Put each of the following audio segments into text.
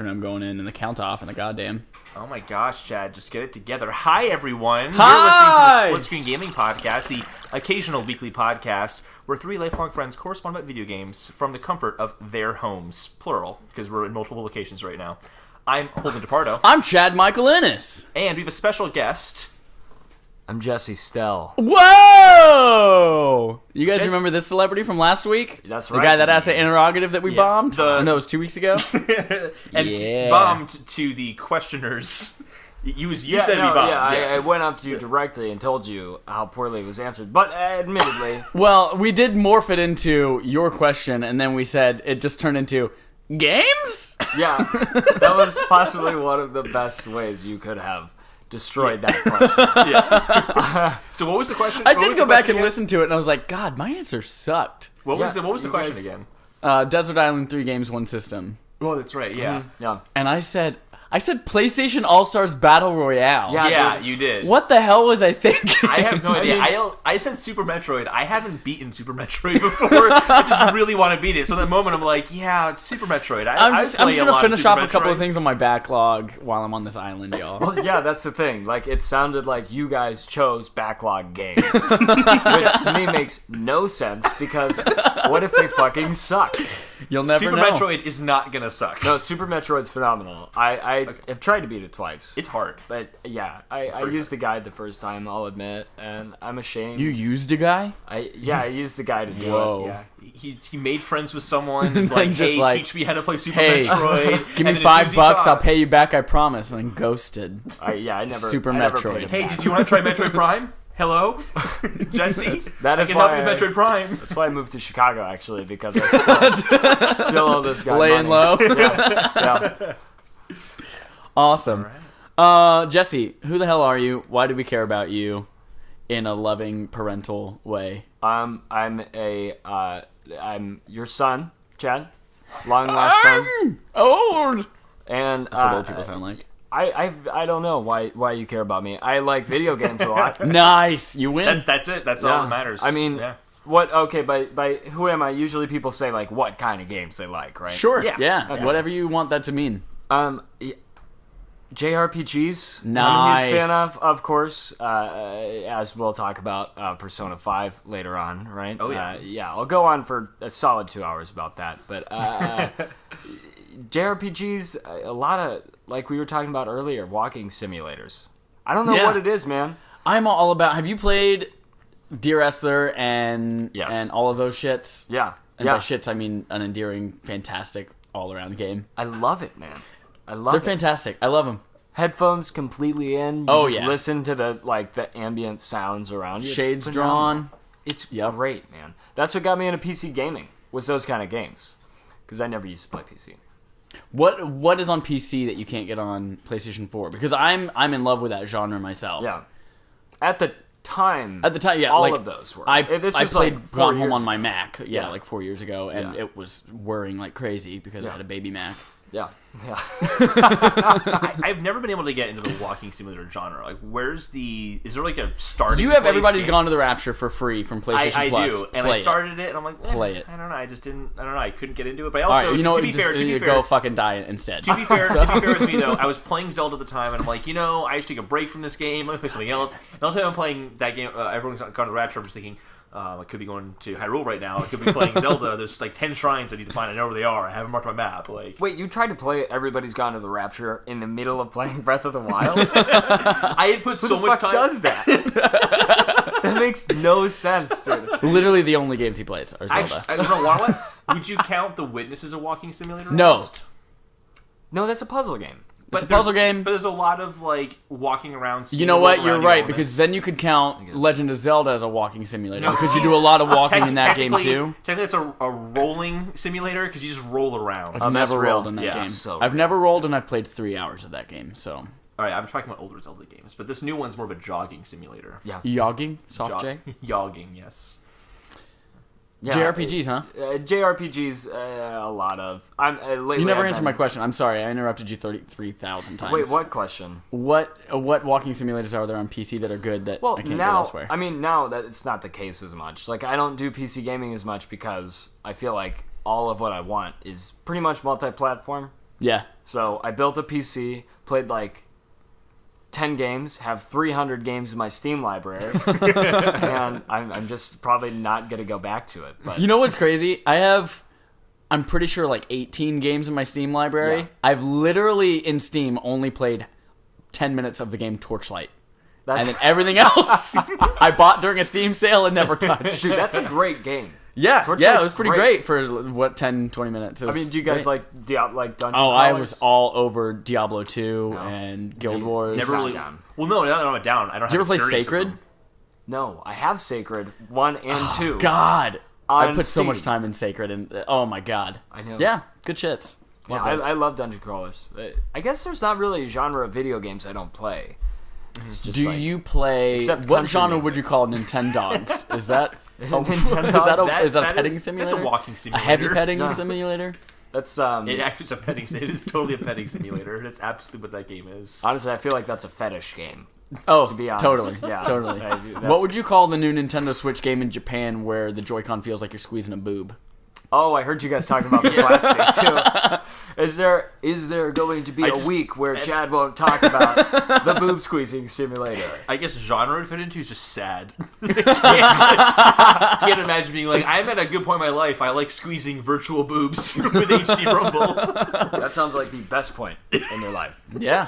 And I'm going in and the count off and the goddamn. Oh my gosh, Chad, just get it together. Hi, everyone. Hi! You're listening to the Split Screen Gaming Podcast, the occasional weekly podcast where three lifelong friends correspond about video games from the comfort of their homes. Plural, because we're in multiple locations right now. I'm Holden DePardo. I'm Chad Michael Innes. And we have a special guest. I'm Jesse Stell. Whoa! You guys remember this celebrity from last week? That's the right. The guy that asked the interrogative that we bombed? No, it was 2 weeks ago. And bombed to the questioners. You said we bombed. Yeah, I went up to you directly and told you how poorly it was answered. But admittedly... Well, we did morph it into your question, and then we said it just turned into... Games? Yeah, that was possibly one of the best ways you could have destroyed that question. Yeah. So what was the question? I did go back and listen to it, and I was like, God, my answer sucked. What was the question again? Desert Island 3 games, 1 system. Oh, that's right, yeah. Mm-hmm. Yeah. And I said PlayStation All-Stars Battle Royale. Yeah, you did. What the hell was I thinking? I have no idea. I said Super Metroid. I haven't beaten Super Metroid before. I just really want to beat it. So at that moment, I'm like, yeah, it's Super Metroid. I'm just going to finish off a couple Metroid. of things on my backlog while I'm on this island, y'all. Well, yeah, that's the thing. Like, it sounded like you guys chose backlog games. Which to me makes no sense, because what if they fucking suck? You'll never Super know. Metroid is not going to suck. No, Super Metroid's phenomenal. I have tried to beat it twice. It's hard. But yeah, I used the guide the first time, I'll admit, and I'm ashamed. You used a guy? I used the guide to do Whoa. it. Yeah. He made friends with someone who's like, just hey, like, teach me how to play Super hey, Metroid. Give me And then as soon as $5, he I'll taught- pay you back, I promise. And then ghosted. I never. Super I never Metroid. paid him Hey, back. did you want to try Metroid Prime? Hello? Jesse? That I is can why help you with Metroid Prime. That's why I moved to Chicago, actually, because I still owe this guy Laying money. low. Yeah. Awesome. Jesse, who the hell are you? Why do we care about you in a loving parental way? I'm your son, Chad. Long lost son. Old. And That's what old people sound like. I don't know why you care about me. I like video games a lot. Nice. You win. That's it. That's all that matters. I mean, yeah. what? Okay, by who am I? Usually people say like what kind of games they like, right? Sure. Yeah. Yeah. Okay. Whatever you want that to mean. JRPGs. Nice. I'm a huge fan of course. As we'll talk about Persona 5 later on, right? Oh, yeah. Yeah, I'll go on for a solid 2 hours about that. But JRPGs, a lot of, like we were talking about earlier, walking simulators. I don't know Yeah. what it is, man. I'm all about. Have you played Dear Esther and Yes. all of those shits? Yeah. And by Yeah. shits, I mean an endearing, fantastic, all-around game. I love it, man. I love They're it. fantastic. I love them. Headphones completely in. You Oh, just yeah. listen to the ambient sounds around you. It's Shades phenomenal. drawn. It's Yep. great, man. That's what got me into PC gaming, was those kind of games. Because I never used to play PC. What is on PC that you can't get on PlayStation 4? Because I'm in love with that genre myself. Yeah. At the time, yeah, all like, of those were. I This I was played like 4 Gone Home years on my ago. Mac, Yeah. like 4 years ago, and Yeah. it was whirring like crazy because I Yeah. had a baby Mac. Yeah. Yeah. I've never been able to get into the walking simulator genre. Like, is there like a starting You have place Everybody's game? Gone to the Rapture for free from PlayStation I Plus. do, and Play I started it, and I'm like, Play it. I don't know, I don't know, I couldn't get into it. But I All also, right, you know, to be fair, go fucking die instead. To be fair, So- to be fair with me though, I was playing Zelda at the time, and I'm like, I should take a break from this game. Let me play something else. And also, I'm playing that game. Everyone's gone to the Rapture. I'm just thinking, I could be going to Hyrule right now. I could be playing Zelda. There's like 10 shrines I need to find. I know where they are. I have them marked on my map. Like, Wait, you tried to play Everybody's Gone to the Rapture in the middle of playing Breath of the Wild? I had put so Who the much fuck time. does that? That makes no sense, dude. Literally the only games he plays are Zelda. I don't know why. Would you count The Witness as a walking simulator? No. almost? No, that's a puzzle game. It's a puzzle game. But there's a lot of like walking around. You know what? seeing You're around right, elements. because then you could count Legend of Zelda as a walking simulator, No, because you do a lot of walking in that game technically- too. Technically, it's a rolling simulator because you just roll around. I've never real. rolled in that Yeah, game. so I've real. never rolled, and I've played 3 hours of that game. So All right, I'm talking about older Zelda games, but this new one's more of a jogging simulator. Yeah. yogging, soft J, Jogging, yes. Yeah, JRPGs, huh? JRPGs, a lot of. Lately You never I've answered been- my question. I'm sorry, I interrupted you 33,000 times. Wait, what question? What walking simulators are there on PC that are good that Well, I can't now, get elsewhere? I mean, now that it's not the case as much. Like, I don't do PC gaming as much because I feel like all of what I want is pretty much multi-platform. Yeah. So I built a PC, played like 10 games, have 300 games in my Steam library, and I'm just probably not going to go back to it. But You know what's crazy? I'm pretty sure like 18 games in my Steam library. Yeah. I've literally in Steam only played 10 minutes of the game Torchlight. that's, And then everything else I bought during a Steam sale and never touched. dude, that's a great game. Yeah, Torchlight's it was pretty great for, 10, 20 minutes. It I was mean, do you guys great. like Dungeon Oh, I Crawlers? was all over Diablo 2 and Guild Wars. Never Not really. down. Well, no, now that I'm down, I don't. Did you have ever play experience with Sacred? them. No, I have Sacred 1 and 2. God. I On put so Steam. much time in Sacred and oh my god. I know. Yeah, good shits. Yeah, Love those. I love Dungeon Crawlers. I guess there's not really a genre of video games I don't play. It's just Do like, you play Except what country genre music. would you call Nintendogs? Is that Nintendogs? is that a petting simulator? That's a walking A simulator. heavy petting No. simulator? That's It actually is a petting. It is totally a petting simulator. That's absolutely what that game is. honestly, I feel like that's a fetish game. Oh, To be honest, totally, yeah. totally. That's- What would you call the new Nintendo Switch game in Japan where the Joy-Con feels like you're squeezing a boob? Oh, I heard you guys talking about this last week too. Is there going to be a week where Chad won't talk about the boob squeezing simulator? I guess genre it fit into is just sad. Can't imagine being like, I'm at a good point in my life. I like squeezing virtual boobs with HD Rumble. That sounds like the best point in your life. Yeah.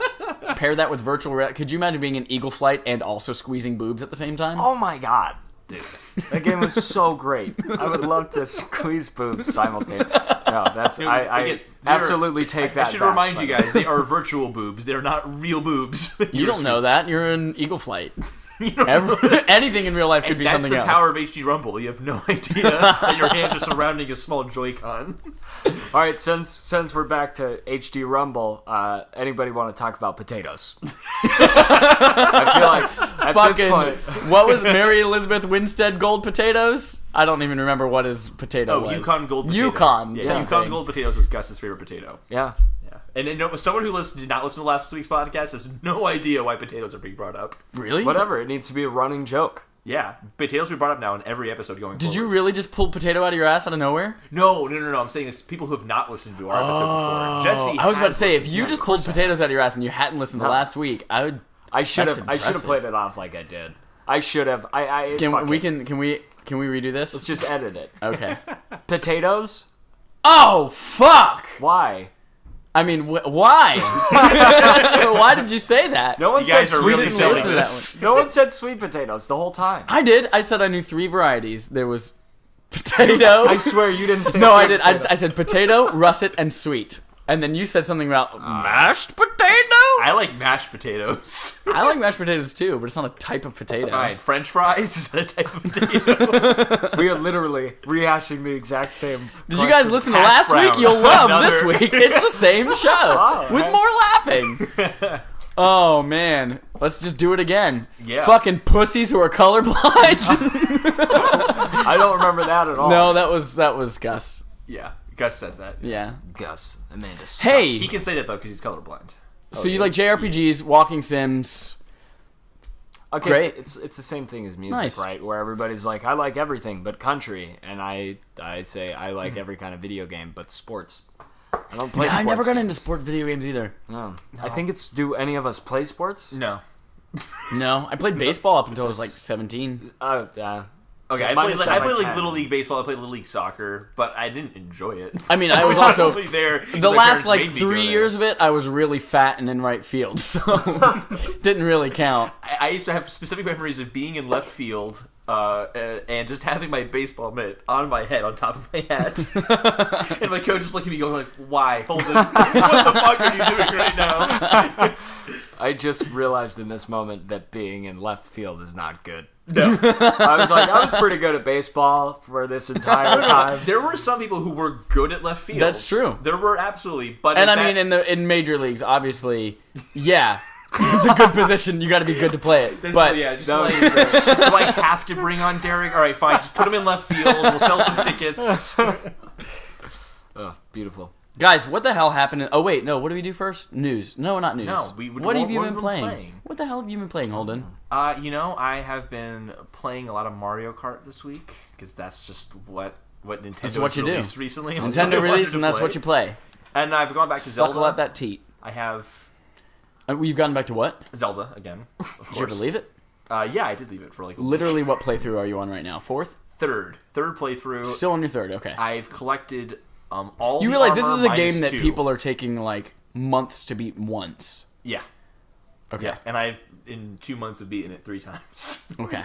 Pair that with virtual reality. Could you imagine being in Eagle Flight and also squeezing boobs at the same time? Oh my god, dude. That game was so great. I would love to squeeze boobs simultaneously. No, that's Dude, I again, absolutely take that. I should back, remind you but- guys, they are virtual boobs. They're not real boobs. You don't know that. You're in Eagle Flight. You don't know. Anything in real life could And be that's something the else. power of HD Rumble. You have no idea that your hands are surrounding a small Joy-Con. All right, since we're back to HD Rumble, anybody want to talk about potatoes? I feel like at Fucking, this point, what was Mary Elizabeth Winstead Gold Potatoes? I don't even remember what his potato Oh, was. Yukon Gold potatoes. Yukon. Yeah, same Yukon thing. Gold potatoes was Gus's favorite potato. yeah. Yeah. And someone who did not listen to last week's podcast has no idea why potatoes are being brought up. Really? Whatever, it needs to be a running joke. Yeah, potatoes will be brought up now in every episode going Did forward. you really just pull potato out of your ass out of nowhere? No. I'm saying it's people who have not listened to our episode before. Jesse, I was about to has say, if listened. you Yeah, just of pulled course I potatoes out of your ass and you hadn't listened to No. last week, I would. I should That's have impressive. played it off like I did. I should have. I Can fuck we it. can we redo this? Let's just edit it. Okay. Potatoes? Oh fuck! Why? I mean, why? Why did you say that? No one You guys said are sweet really didn't selling listen to potatoes. that this. No one said sweet potatoes the whole time. I did. I said I knew 3 varieties. There was potato. I swear you didn't say. No, sweet I did. potato. I said potato, russet, and sweet. And then you said something about mashed potato. I like mashed potatoes. I like mashed potatoes too, but it's not a type of potato. Fine. French fries is that a type of potato? We are literally rehashing the exact same. Did you guys listen to Hash last week? browns. You'll love this Another. week. It's the same show Oh, with okay. more laughing. Oh man, let's just do it again. Yeah. Fucking pussies who are colorblind. I don't remember that at all. No, that was Gus. Yeah, Gus said that. Yeah. Gus, Amanda. Hey. He can say that though because he's colorblind. So you like JRPGs, walking sims? Okay, Great. It's the same thing as music, Nice. right? Where everybody's like, I like everything but country, and I say I like every kind of video game but sports. I don't play. I sports never got games. into sport video games either. No. I think it's. Do any of us play sports? No. No, I played baseball up until I was like 17. Okay, I Mine played is like, set I by played like 10. Little League baseball. I played Little League soccer, but I didn't enjoy it. I mean, I was was also only there. 'cause the my last parents like made me go 3 there. years of it. I was really fat and in right field, so didn't really count. I used to have specific memories of being in left field and just having my baseball mitt on my head, on top of my hat, and my coach just looking at me going like, "Why, Holden? What the fuck are you doing right now?" I just realized in this moment that being in left field is not good. No. I was pretty good at baseball for this entire time. There were some people who were good at left field. That's true. There were absolutely, but And I mean, in major leagues, obviously, yeah, it's a good position. You got to be good to play it. That's, But yeah, just that like, would be great. do I have to bring on Derek? All right, fine. Just put him in left field. We'll sell some tickets. Oh, beautiful. guys, what the hell happened? Oh wait, no. What do we do first? News? No, not news. No, what have you what been have we playing? What the hell have you been playing, Holden? I have been playing a lot of Mario Kart this week because that's just what Nintendo what you do. released recently. Nintendo released, and that's what you play. And I've gone back to Zelda. Suckle at that teat. I have You've gotten back to what? Zelda again. Of course. Did you ever leave it? Yeah, I did leave it for like Literally, what playthrough are you on right now? Fourth? third playthrough. Still on your third, okay. I've collected all. You the realize this armor is a minus game that 2. people are taking like months to beat once. Yeah. Okay. Yeah, and I've in 2 months have beaten it 3 times. Okay.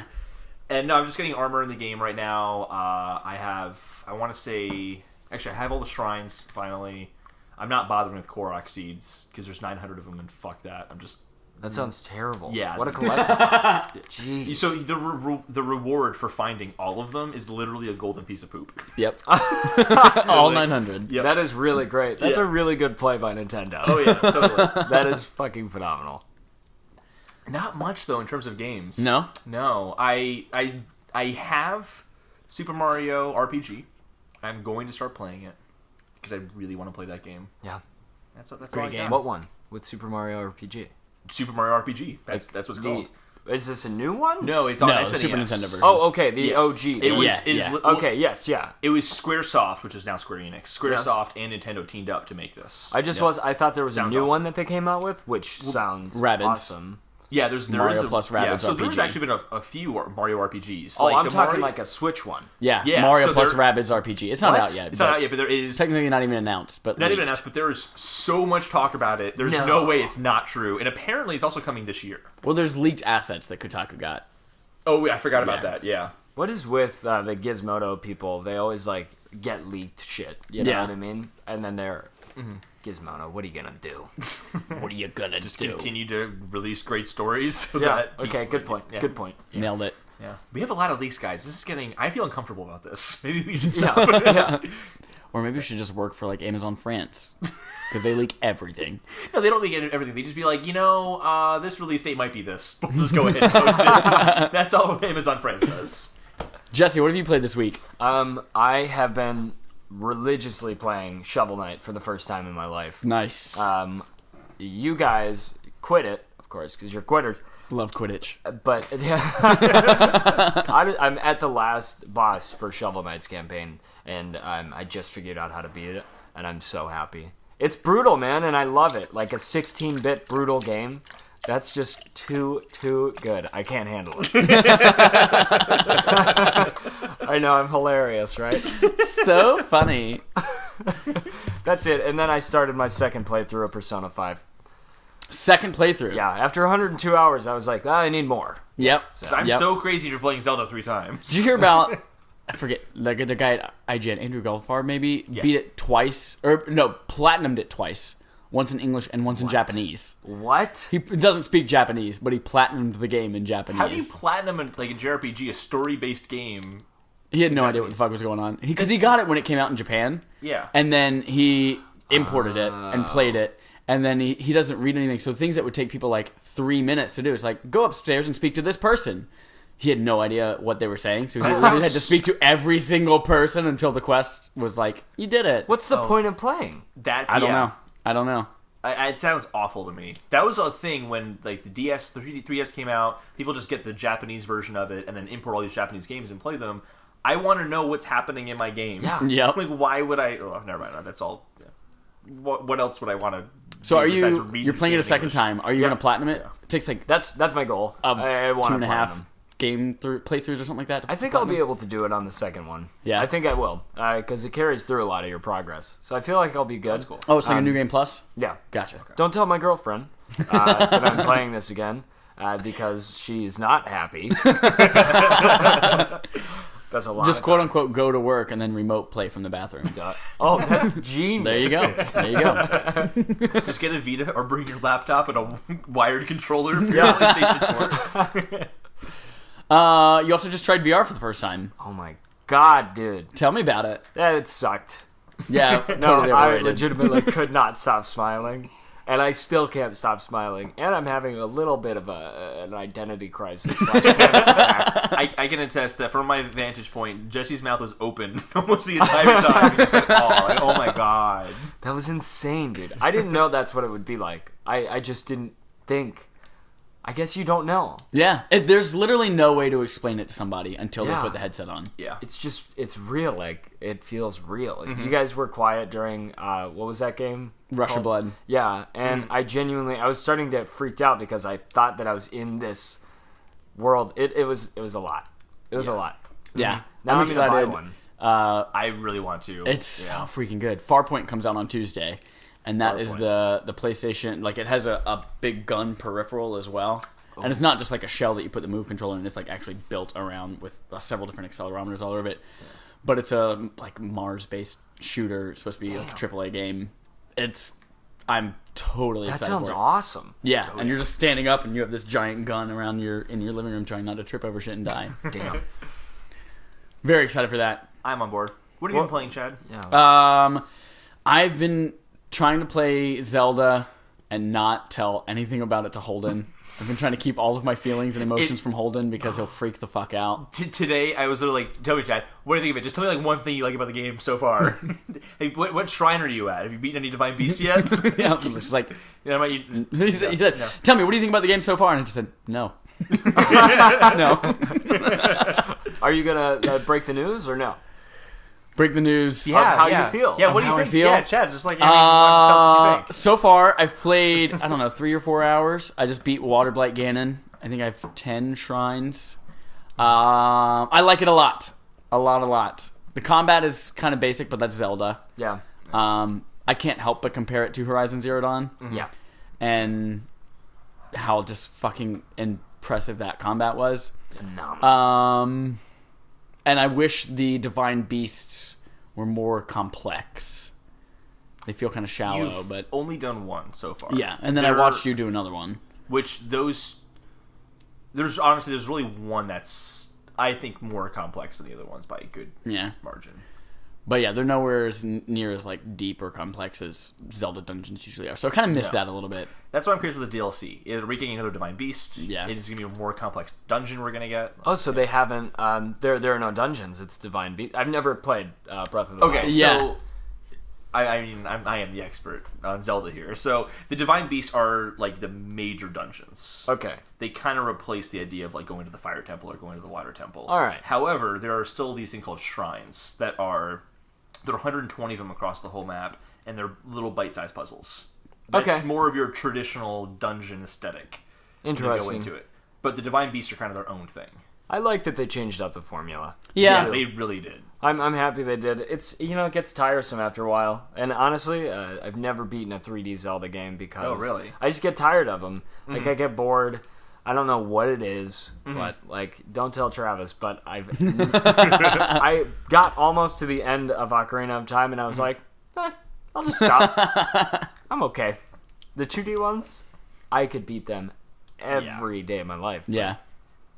And no, I'm just getting armor in the game right now. I want to say, actually, I have all the shrines finally. I'm not bothering with Korok seeds because there's 900 of them, and fuck that. I'm just. That sounds terrible. Yeah. What a collector. Jeez. So the reward for finding all of them is literally a golden piece of poop. Yep. All 900. Yep. That is really great. That's Yeah. a really good play by Nintendo. Oh yeah, totally. That is fucking phenomenal. Not much though in terms of games. No? No. I have Super Mario RPG. I'm going to start playing it because I really want to play that game. Yeah. That's Great all I game. got. What one? With Super Mario RPG? Super Mario RPG. That's what it's called. Is this a new one? No, it's on No, SNES. Super Nintendo version. Oh, okay. The Yeah. OG. It was. Yeah, it is yeah. li- Okay, yes, yeah. It was SquareSoft, which is now Square Enix. Yes. SquareSoft and Nintendo teamed up to make this. I thought there was Sounds a new awesome. one that they came out with, which sounds Rabbids. awesome. Yeah, there Mario is a, plus yeah, Rabbids so there's RPG. actually been a few Mario RPGs. Oh, I'm the talking Mario- like a Switch one. Yeah, Yeah, Mario so plus they're- Rabbids RPG. It's not What? out yet. It's but not out yet, but there is technically not even announced, but not even leaked. announced. But there is so much talk about it. There's No. no way it's not true, and apparently it's also coming this year. Well, there's leaked assets that Kotaku got. Oh, I forgot about Yeah. that. Yeah. What is with the Gizmodo people? They always like get leaked shit. You know Yeah. what I mean? And then they're Gizmodo. What are you gonna do? What are you gonna Just do? continue to release great stories. So Yeah. that Okay. people- Good point. Yeah. Good point. Nailed it. Yeah. We have a lot of leaks, guys. This is getting. I feel uncomfortable about this. Maybe we should stop. Yeah. Yeah. Or maybe we should just work for like Amazon France because they leak everything. No, they don't leak everything. They just be like, this release date might be this. We'll just go ahead and post it. That's all Amazon France does. Jesse, what have you played this week? I have been religiously playing Shovel Knight for the first time in my life. Nice. You guys quit it, of course, because you're quitters. Love Quidditch. But I'm at the last boss for Shovel Knight's campaign, and I just figured out how to beat it, and I'm so happy. It's brutal, man, and I love it. Like a 16-bit brutal game. That's just too good. I can't handle it. I know, I'm hilarious, right? So funny. That's it. And then I started my second playthrough of Persona 5. Second playthrough. Yeah, after 102 hours, I was like, I need more. Yep. So I'm Yep. so crazy for playing Zelda 3 times. Did you hear about? I forget the guy at IGN, Andrew Goldfarb, maybe beat it twice, or no, platinumed it twice. Once in English and once in Japanese. What? He doesn't speak Japanese, but he platinumed the game in Japanese. How do you platinum like a JRPG, a story-based game? He had no idea what the fuck was going on. Because he got it when it came out in Japan. Yeah. And then he imported it and played it. And then he doesn't read anything. So things that would take people like 3 minutes to do, it's like, go upstairs and speak to this person. He had no idea what they were saying. So he literally had to speak to every single person until the quest was like, you did it. What's the point of playing? That I don't know. It sounds awful to me. That was a thing when like the 3DS came out. People just get the Japanese version of it and then import all these Japanese games and play them. I want to know what's happening in my game. Yeah. Yep. Like, why would I? Oh, never mind. That's all. Yeah. What else would I want to? So are you're playing it a second time? Are you going to platinum it? Yeah. It takes like That's my goal. I want 2.5 game playthroughs or something like that. I think I'll be able to do it on the second one. Yeah. I think I will, because it carries through a lot of your progress. So I feel like I'll be good. That's cool. Oh, it's like a new game plus? Yeah. Gotcha. Don't tell my girlfriend that I'm playing this again, because she's not happy. That's a lot. Just quote unquote go to work and then remote play from the bathroom. Oh, that's genius. There you go. There you go. Just get a Vita or bring your laptop and a wired controller for your Yeah. PlayStation 4. You also just tried VR for the first time. Oh my god, dude. Tell me about it. Yeah, it sucked. Yeah, No, totally I overrated. legitimately could not stop smiling. And I still can't stop smiling. And I'm having a little bit of an identity crisis. I can attest that from my vantage point, Jesse's mouth was open almost the entire time. Just like, oh my god. That was insane, dude. I didn't know that's what it would be like. I just didn't think I guess you don't know. Yeah, there's literally no way to explain it to somebody until they put the headset on. Yeah. It's real. Like, it feels real. You guys were quiet during, what was that game? Rush of Blood. Yeah, and I was starting to get freaked out because I thought that I was in this world. It was a lot. It was a lot. Yeah. Now I'm I'm excited. gonna buy one. I really want to. It's so freaking good. Farpoint comes out on Tuesday, and that is the PlayStation. Like, it has a big gun peripheral as well, and it's not just like a shell that you put the Move controller in. It's like actually built around with several different accelerometers all over it. But it's a like Mars-based shooter. It's supposed to be like a AAA game. I'm totally excited That sounds for it. awesome. Yeah, and you're just standing up, and you have this giant gun around in your living room, trying not to trip over shit and die. Damn. Very excited for that. I'm on board. What have you been playing, Chad? Yeah. I've been trying to play Zelda and not tell anything about it to Holden. I've been trying to keep all of my feelings and emotions from Holden because he'll freak the fuck out. Today, I was literally like, tell me, Chad, what do you think of it? Just tell me like one thing you like about the game so far. Hey, what shrine are you at? Have you beaten any divine beasts yet? Yeah, I'm just like, You know, he said, tell me, what do you think about the game so far? And I just said, no. No. Are you gonna break the news or no? Break the news. How you feel. Yeah, what do How you I think? feel? Yeah, Chad, just like, tell us what you think. So far, I've played, I don't know, 3 or 4 hours. I just beat Waterblight Ganon. I think I have 10 shrines. I like it a lot. A lot. The combat is kind of basic, but that's Zelda. Yeah. I can't help but compare it to Horizon Zero Dawn. Yeah. And how just fucking impressive that combat was. Phenomenal. And I wish the Divine Beasts were more complex. They feel kind of shallow, You've but only done one so far. yeah. And then I watched you do another one. There's really one that's, I think, more complex than the other ones by a good margin. But yeah, they're nowhere as near as like deep or complex as Zelda dungeons usually are. So I kind of missed that a little bit. That's why I'm curious with the DLC. Are we getting another Divine Beast? Yeah. It is going to be a more complex dungeon we're going to get. Oh, so they haven't. There are no dungeons. It's Divine Beast. I've never played Breath of the Wild. Okay, Yeah. so I mean, I am the expert on Zelda here. So the Divine Beasts are like the major dungeons. Okay. They kind of replace the idea of like going to the Fire Temple or going to the Water Temple. All right. However, there are still these things called shrines there are 120 of them across the whole map, and they're little bite-sized puzzles. That's more of your traditional dungeon aesthetic. Interesting. Go into it. But the Divine Beasts are kind of their own thing. I like that they changed up the formula. Yeah. They really did. I'm happy they did. It's it gets tiresome after a while. And honestly, I've never beaten a 3D Zelda game because I just get tired of them. Like I get bored. I don't know what it is, but like, don't tell Travis. But I got almost to the end of Ocarina of Time, and I was like, I'll just stop. I'm okay. The 2D ones, I could beat them every day of my life. Yeah.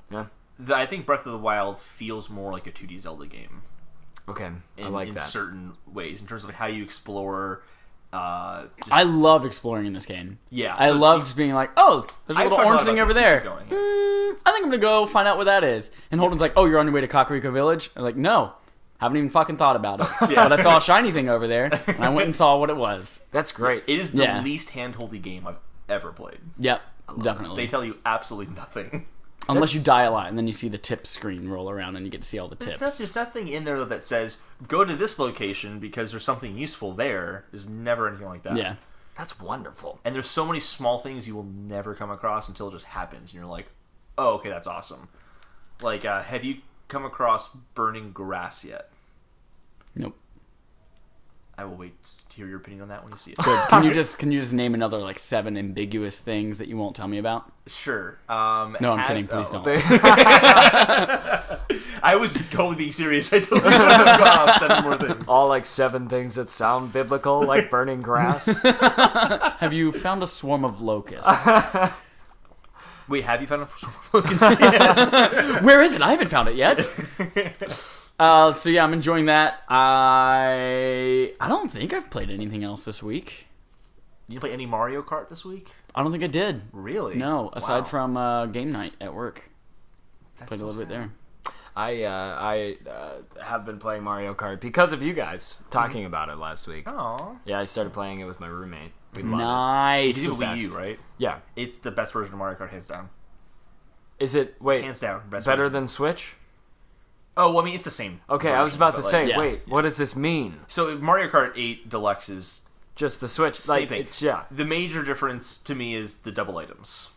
Yeah. I think Breath of the Wild feels more like a 2D Zelda game. Okay, I in, like in that. certain ways, in terms of how you explore. I love exploring in this game. Yeah, I so love just being like, oh, there's a I've little talked a lot orange thing about over this. there. Keep going. I think I'm going to go find out what that is. And Holden's like, oh, you're on your way to Kakariko Village? I'm like, no. Haven't even fucking thought about it. But I saw a shiny thing over there, and I went and saw what it was. That's great. It is the least hand-holdy game I've ever played. Yep, definitely. They tell you absolutely nothing. Unless you die a lot, and then you see the tips screen roll around, and you get to see all the tips. There's nothing in there that says, go to this location because there's something useful there. There's never anything like that. Yeah. That's wonderful. And there's so many small things you will never come across until it just happens, and you're like, oh, okay, that's awesome. Like, have you come across burning grass yet? Nope. I will wait to hear your opinion on that when you see it. Good. Can you just name another like 7 ambiguous things that you won't tell me about? Sure. No, I'm kidding. Please don't. I was totally being serious. I totally would have gone off 7 more things. All like 7 things that sound biblical, like burning grass. Have you found a swarm of locusts? Wait, have you found a focus yet? Where is it? I haven't found it yet. So yeah, I'm enjoying that. I don't think I've played anything else this week. You play any Mario Kart this week? I don't think I did. Really? No, aside Wow. from game night at work. That's Played a little bit there. I have been playing Mario Kart because of you guys talking about it last week. Oh. Yeah, I started playing it with my roommate. We love Nice. You do the Wii U, best. right? it. Yeah. It's the best version of Mario Kart, hands down. Is it hands down best better version. than Switch? Oh, well, I mean, it's the same. Okay, version, I was about to but, say, yeah. wait, what does this mean? So Mario Kart 8 Deluxe is Just the Switch, same like thing. it's yeah. The major difference to me is the double items.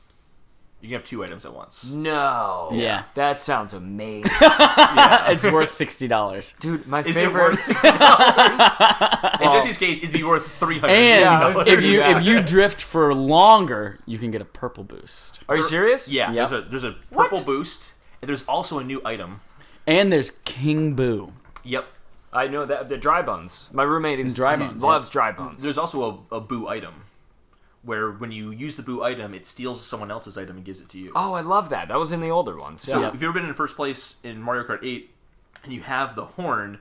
You can have 2 items at once. No. Yeah. That sounds amazing. It's worth $60. Dude, my Is favorite it worth $60? In Jesse's case, it'd be worth $300. And was if thinking you that. if you drift for longer, you can get a purple boost. Are you serious? Yeah, Yep. there's a purple boost, and there's also a new item. And there's King Boo. Yep. I know that the dry bones. My roommate is Dry bones, loves dry bones. There's also a boo item, where when you use the boo item, it steals someone else's item and gives it to you. Oh, I love that. That was in the older ones. So Yeah. if you've ever been in first place in Mario Kart 8, and you have the horn,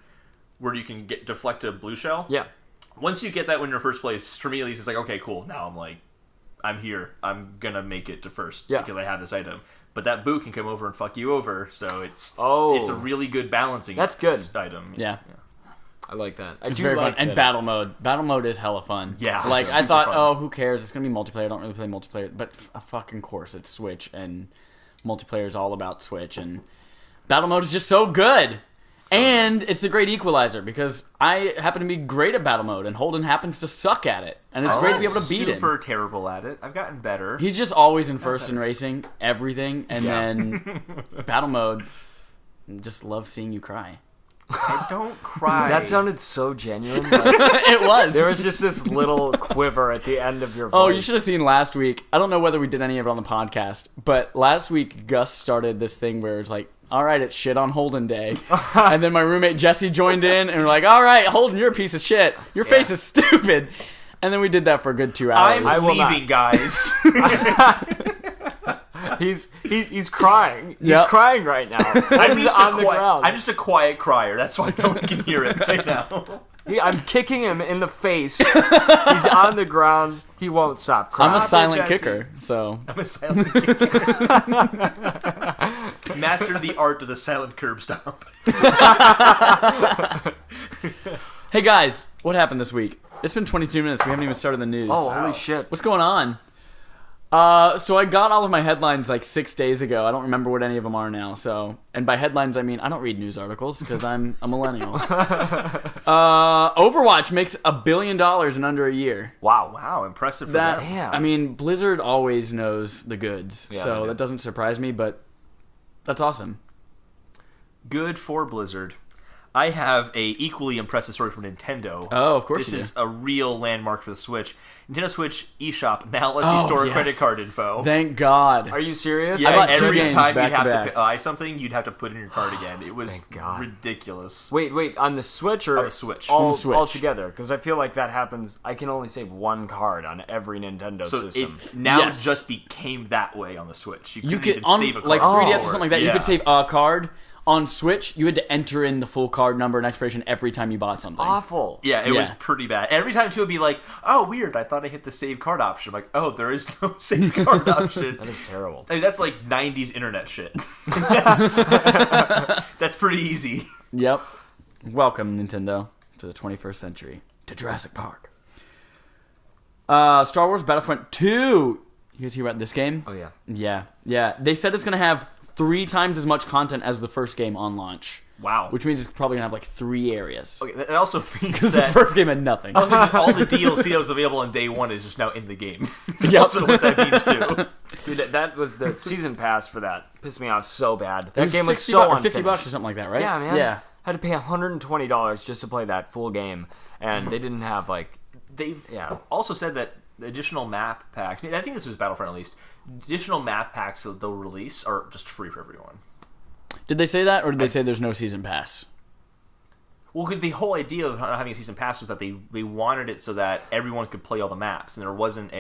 where you can deflect a blue shell. Yeah. Once you get that when you're first place, for me at least, it's like, okay, cool. Now I'm here. I'm gonna make it to first Yeah. because I have this item. But that boo can come over and fuck you over, so it's Oh. it's a really good balancing. That's good. Item. Yeah. I like that. It's very fun. And battle mode. Battle mode is hella fun. Yeah, Like, it's I super thought, fun. oh, who cares? It's going to be multiplayer. I don't really play multiplayer. But a fucking course. It's Switch. And multiplayer is all about Switch. And battle mode is just so good. And it's the great equalizer because I happen to be great at battle mode. And Holden happens to suck at it. And it's great to be able to beat him. Super terrible at it. I've gotten better. He's just always in first in racing. Everything. And then battle mode. Just love seeing you cry. I don't cry. That sounded so genuine. Like, It was. there was just this little quiver at the end of your voice. Oh, you should have seen last week. I don't know whether we did any of it on the podcast, but last week Gus started this thing where it's like, all right, it's shit on Holden Day. And then my roommate Jesse joined in and we're like, all right, Holden, you're a piece of shit. Your face is stupid. And then we did that for a good 2 hours. I'm I will not. leaving, guys. He's crying. He's Yep. crying right now. I'm He's just on the ground. I'm just a quiet crier. That's why no one can hear it right now. I'm kicking him in the face. He's on the ground. He won't stop crying. I'm a Stop it, silent Jesse. kicker, so I'm a silent kicker. Mastered the art of the silent curb stomp. hey guys, what happened this week? It's been 22 minutes. We haven't even started the news. Oh, holy shit. What's going on? So I got all of my headlines like 6 days ago. I don't remember what any of them are now. So, and by headlines I mean I don't read news articles because I'm a millennial. Overwatch makes $1 billion in under a year. Wow, impressive for That them. Damn. I mean, Blizzard always knows the goods, Yeah, so they do. that doesn't surprise me. But that's awesome. Good for Blizzard. I have a equally impressive story from Nintendo. Oh, of course This you do. is a real landmark for the Switch. Nintendo Switch eShop now lets you Oh, store yes. credit card info. Thank God. Are you serious? Yeah, I bought two every games time back you'd to have back. to buy something, you'd have to put in your card again. It was Thank God. ridiculous. Wait, on the Switch or On the Switch. All, On the Switch. all together? Because I feel like that happens. I can only save one card on every Nintendo So system. it now Yes. just became that way on the Switch. You You couldn't could even on save a card. like 3DS or for something it. like that. You Yeah. could save a card. On Switch, you had to enter in the full card number and expiration every time you bought something. Awful. Yeah, it was Yeah. pretty bad. Every time too, it'd be like, "Oh, weird! I thought I hit the save card option." I'm like, "Oh, there is no save card option." That is terrible. I mean, that's like '90s internet shit. that's, that's pretty easy. Yep. Welcome, Nintendo, to the 21st century. To Jurassic Park. Star Wars Battlefront 2. You guys hear about this game? Oh, yeah. Yeah. They said it's going to have 3 times as much content as the first game on launch. Wow. Which means it's probably going to have like 3 areas. Okay, that also means Because the that first game had nothing. all the DLC that was available on day one is just now in the game. That's Yep. also what that means too. Dude, that was the season pass for that. Pissed me off so bad. That It was game was 60 so bucks or unfinished. $50 or something like that, right? Yeah, man. Yeah. Had to pay $120 just to play that full game, and they didn't have like. They've Yeah. also said that the additional map packs, I think this was Battlefront at least, additional map packs that they'll release are just free for everyone. Did they say that, or did they say there's no season pass? Well, the whole idea of not having a season pass was that they wanted it so that everyone could play all the maps, and there wasn't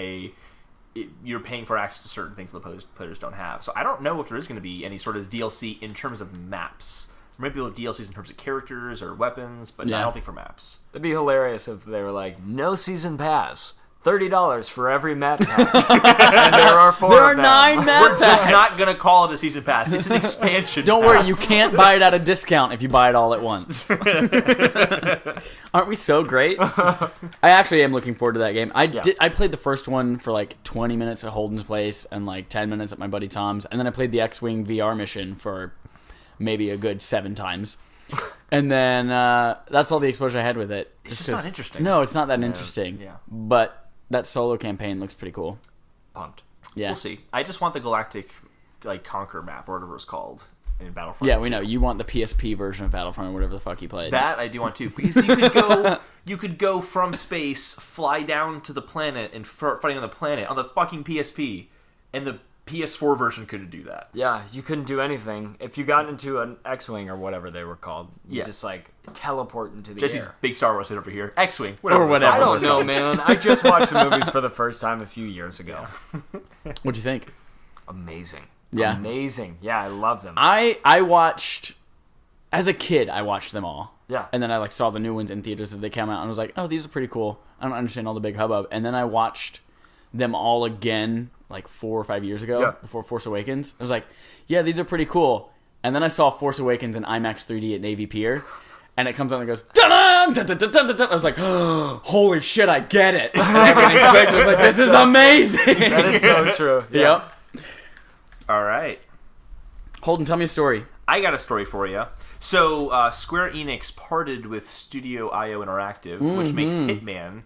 you're paying for access to certain things that the players don't have. So I don't know if there is going to be any sort of DLC in terms of maps. There might be DLCs in terms of characters or weapons, but I Yeah. don't think for maps. It'd be hilarious if they were like, no season pass, $30 for every map pack. And there are 4 There of are them. 9 map We're just packs. not gonna call it a season pass. It's an expansion. Don't worry, you pass. can't buy it at a discount if you buy it all at once. Aren't we so great? I actually am looking forward to that game. I played the first one for like 20 minutes at Holden's place and like 10 minutes at my buddy Tom's, and then I played the X-Wing VR mission for maybe a good 7 times. And then that's all the exposure I had with it. It's just not interesting. No, it's not that interesting. Yeah. But that solo campaign looks pretty cool. Pumped. Yeah. We'll see. I just want the Galactic Conquer map, or whatever it's called, in Battlefront. Yeah, we 2. know. You want the PSP version of Battlefront or whatever the fuck you played. That I do want too, because you could go from space, fly down to the planet, and fighting on the planet on the fucking PSP, and the PS4 version couldn't do that. Yeah, you couldn't do anything. If you got into an X-Wing or whatever they were called, you just like teleport into the Jesse's air. big Star Wars head over here. X-Wing, Or whatever. I don't know, man. I just watched the movies for the first time a few years ago. What'd you think? Amazing. Yeah. Amazing. Yeah, I love them. I watched, as a kid, I watched them all. Yeah. And then I saw the new ones in theaters as they came out, and I was like, oh, these are pretty cool. I don't understand all the big hubbub. And then I watched them all again like 4 or 5 years ago before Force Awakens. I was like, yeah, these are pretty cool. And then I saw Force Awakens in IMAX 3D at Navy Pier, and it comes on and goes, dun dun dun dun dun dun. I was like, oh, holy shit, I get it. And everything clicked. I was like, this is amazing. That is so true. Yeah. Yep. All right. Holden, tell me a story. I got a story for you. So, Square Enix parted with Studio IO Interactive, which makes Hitman,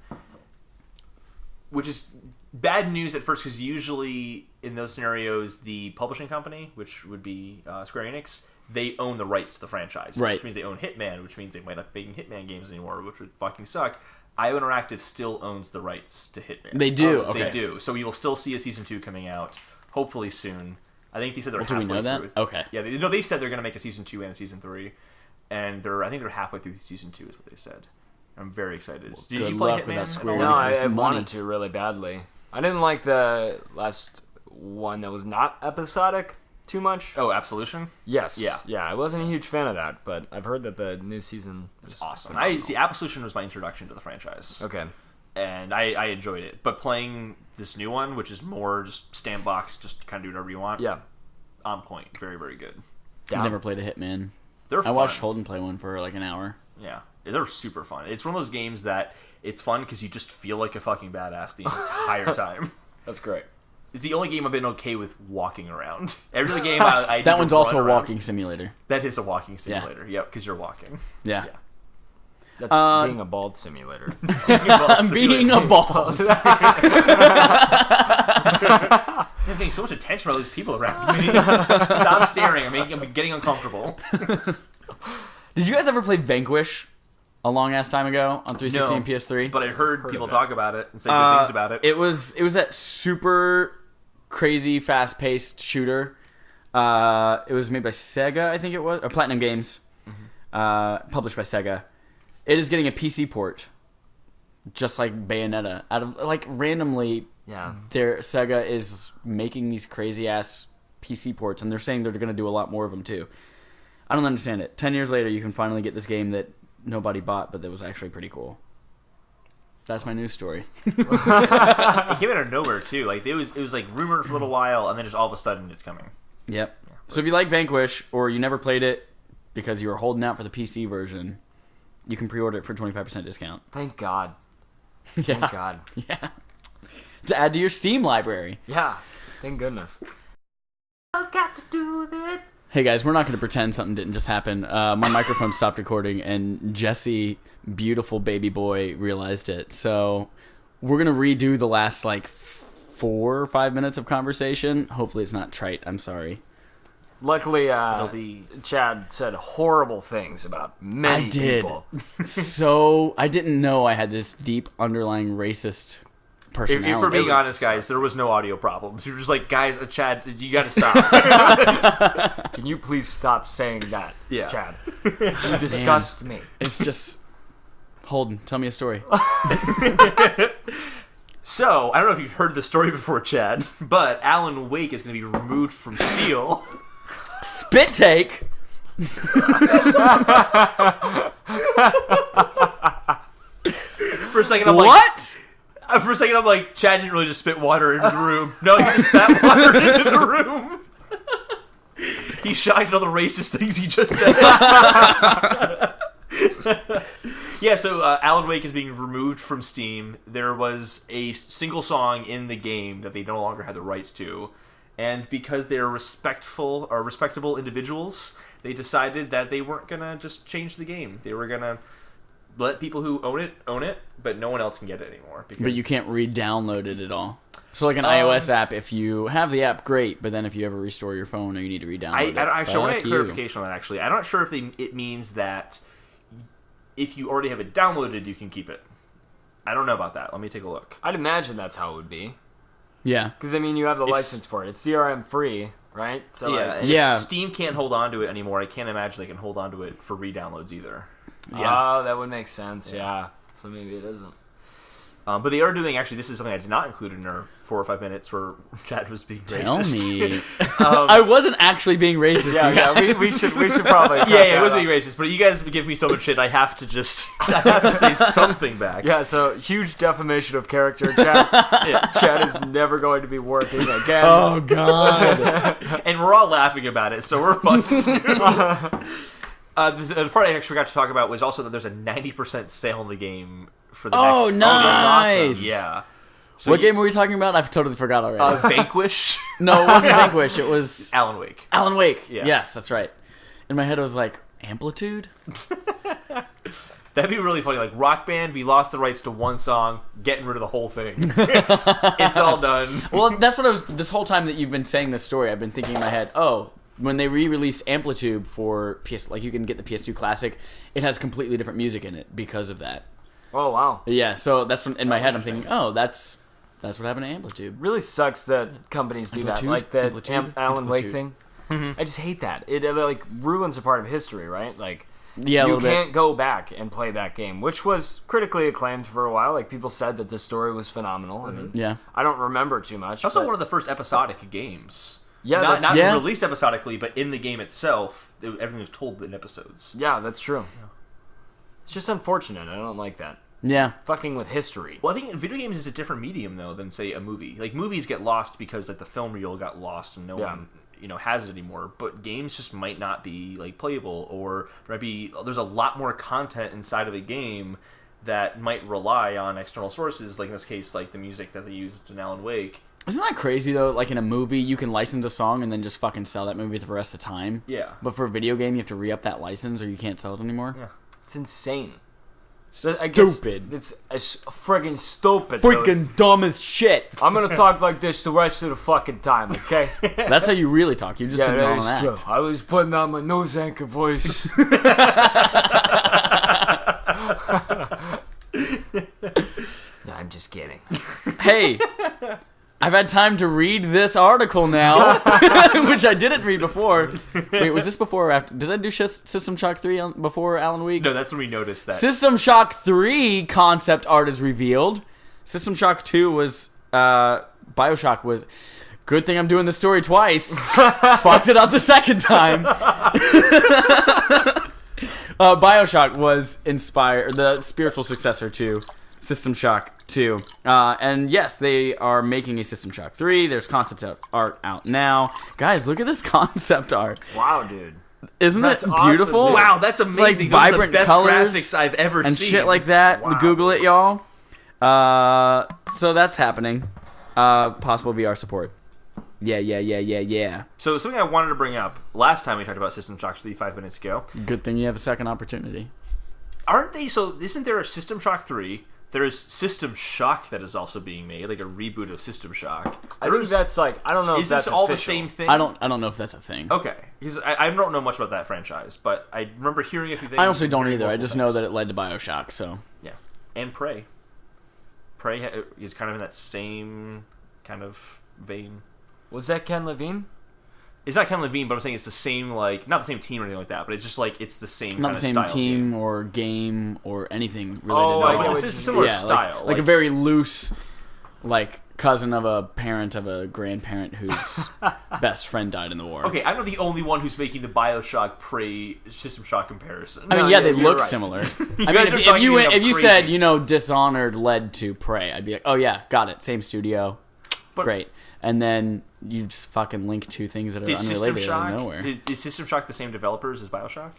which is bad news at first because usually in those scenarios, the publishing company, which would be Square Enix, they own the rights to the franchise. Right. Which means they own Hitman, which means they might not be making Hitman games anymore, which would fucking suck. IO Interactive still owns the rights to Hitman. They do? They Okay. do. So we will still see a Season 2 coming out, hopefully soon. I think they said they're Do we halfway know that? through. Okay. Yeah, they've said they're going to make a Season 2 and a Season 3. And I think they're halfway through Season 2 is what they said. I'm very excited. Did good you play luck with Hitman? that Square at all? No, Enix's I money. wanted to really badly. I didn't like the last one that was not episodic too much. Oh, Absolution? Yes. Yeah. Yeah, I wasn't a huge fan of that, but I've heard that the new season is Awesome. phenomenal. Absolution was my introduction to the franchise. Okay. And I enjoyed it. But playing this new one, which is more just sandbox, just kind of do whatever you want, Yeah. on point. Very, very good. I never played a Hitman. They're I fun. watched Holden play one for like an hour. Yeah. They're super fun. It's one of those games that it's fun because you just feel like a fucking badass the entire time. That's great. It's the only game I've been okay with walking around. Every other game I That one's also a run around. walking simulator. That is a walking simulator. Yep, because you're walking. Yeah. Yeah. That's being a bald simulator. I'm being a bald. I'm getting so much attention from all these people around me. Stop staring. I'm getting uncomfortable. Did you guys ever play Vanquish a long ass time ago on 360 and No, PS3? But I heard people of it. talk about it and say good things about it. It was that super crazy fast paced shooter. It was made by Sega, I think it was, or Platinum Games, published by Sega. It is getting a PC port, just like Bayonetta. Out of like randomly, Yeah. Sega is making these crazy ass PC ports, and they're saying they're going to do a lot more of them too. I don't understand it. 10 years later, you can finally get this game that nobody bought, but that was actually pretty cool. That's my news story. It came out of nowhere too. Like it was like rumored for a little while, and then just all of a sudden it's coming. Yep. So if you like Vanquish, or you never played it because you were holding out for the PC version, you can pre-order it for 25% discount. Thank God. Yeah. Thank God. Yeah. To add to your Steam library. Yeah. Thank goodness. I've got to do this. Hey guys, we're not going to pretend something didn't just happen. My microphone stopped recording, and Jesse, beautiful baby boy, realized it. So we're going to redo the last like 4 or 5 minutes of conversation. Hopefully it's not trite. I'm sorry. Luckily, It'll be Chad said horrible things about many I did. people. So I didn't know I had this deep underlying racist personality. if we're being honest, guys, there was no audio problems. You were just like, guys, Chad, you got to stop. Can you please stop saying that, Yeah. Chad? You disgust me. It's just... Holden, tell me a story. So, I don't know if you've heard the story before, Chad, but Alan Wake is going to be removed from Steel. Spit take? For a second, I'm like, What? For a second, I'm like, Chad didn't really just spit water into the room. No, he just spat water into the room. He shocked at all the racist things he just said. Yeah, so Alan Wake is being removed from Steam. There was a single song in the game that they no longer had the rights to. And because they're respectable individuals, they decided that they weren't going to just change the game. They were going to let people who own it, but no one else can get it anymore. But you can't re-download it at all. So like an iOS app, if you have the app, great. But then if you ever restore your phone or you need to re-download it, I want to get clarification on that, actually. I'm not sure if it means that if you already have it downloaded, you can keep it. I don't know about that. Let me take a look. I'd imagine that's how it would be. Yeah. Because, I mean, you have the license for it. It's CRM free, right? So yeah. If Steam can't hold on to it anymore, I can't imagine they can hold on to it for re-downloads either. Yeah. Oh, that would make sense, yeah. So maybe it isn't. But they are doing, actually, this is something I did not include in our 4 or 5 minutes where Chad was being racist. Tell me. I wasn't actually being racist. Yeah, we should probably. Yeah, it was being racist, but you guys give me so much shit, I have to say something back. Yeah, so huge defamation of character. Chad is never going to be working again. Oh, God. And we're all laughing about it, so we're fucked. The part I actually forgot to talk about was also that there's a 90% sale in the game for the next. Oh, nice! Awesome. Yeah. So what game were we talking about? I've totally forgot already. Vanquish? No, it wasn't Vanquish. It was Alan Wake. Alan Wake. Yeah. Yes, that's right. In my head, I was like, Amplitude? That'd be really funny. Like, Rock Band, we lost the rights to one song, getting rid of the whole thing. It's all done. Well, that's what I was... This whole time that you've been saying this story, I've been thinking in my head, when they re-released Amplitude for PS... Like, you can get the PS2 Classic, it has completely different music in it because of that. Oh, wow. Yeah, so that's when, in my head I'm thinking, that's what happened to Amplitude. Really sucks that companies do that, like that Alan Wake thing. Mm-hmm. I just hate that. It like ruins a part of history, right? Like, you can't go back and play that game, which was critically acclaimed for a while. Like, people said that the story was phenomenal. I mean, I don't remember too much. Also, one of the first episodic games. Yeah, not released episodically, but in the game itself, everything was told in episodes. Yeah, that's true. Yeah. It's just unfortunate. I don't like that. Yeah. Fucking with history. Well, I think video games is a different medium, though, than, say, a movie. Like, movies get lost because, like, the film reel got lost and no one, has it anymore. But games just might not be, like, playable, or there's a lot more content inside of a game that might rely on external sources, like in this case, like the music that they used in Alan Wake. Isn't that crazy, though? Like, in a movie, you can license a song and then just fucking sell that movie for the rest of the time. Yeah. But for a video game, you have to re-up that license or you can't sell it anymore. Yeah. It's insane. Stupid. It's friggin' stupid. Freaking dumb as shit. I'm gonna talk like this the rest of the fucking time, okay? That's how you really talk. You just put on an act. I was putting on my nose anchor voice. No, I'm just kidding. Hey, I've had time to read this article now, which I didn't read before. Wait, was this before or after? Did I do System Shock 3 before Alan Wake? No, that's when we noticed that. System Shock 3 concept art is revealed. System Shock 2 was... Bioshock was... Good thing I'm doing this story twice. Fucked it up the second time. Bioshock was the spiritual successor to System Shock 2. And yes, they are making a System Shock 3. There's concept art out now. Guys, look at this concept art. Wow, dude. Isn't that beautiful? Awesome, wow, that's amazing. It's like vibrant Those are the best colors graphics I've ever and seen. shit like that. Wow. Google it, y'all. So that's happening. Possible VR support. Yeah. So something I wanted to bring up last time we talked about System Shock 3 5 minutes ago. Good thing you have a second opportunity. Aren't they? So isn't there a System Shock 3? There's System Shock that is also being made, like a reboot of System Shock. I think that's like, I don't know if Is that's this all official. the same thing? I don't know if that's a thing. Okay, because I don't know much about that franchise, but I remember hearing a few things. I honestly don't either. I just know that it led to Bioshock. So yeah, and Prey. Prey is kind of in that same kind of vein. Was that Ken Levine? It's not Ken Levine, but I'm saying it's the same, like, not the same team or anything like that, but it's just like it's the same. Not kind the same style team or game or anything related. Oh, No, but it's a similar yeah, style, like a very loose, like cousin of a parent of a grandparent whose best friend died in the war. Okay, I'm not the only one who's making the Bioshock Prey System Shock comparison. I mean, No, yeah, you're they look right. similar. guys are if talking you me up if you crazy. said Dishonored led to Prey, I'd be like, oh yeah, got it, same studio, But- great. And then you just fucking link two things that are Did System unrelated out Shock? of nowhere. Is System Shock the same developers as Bioshock?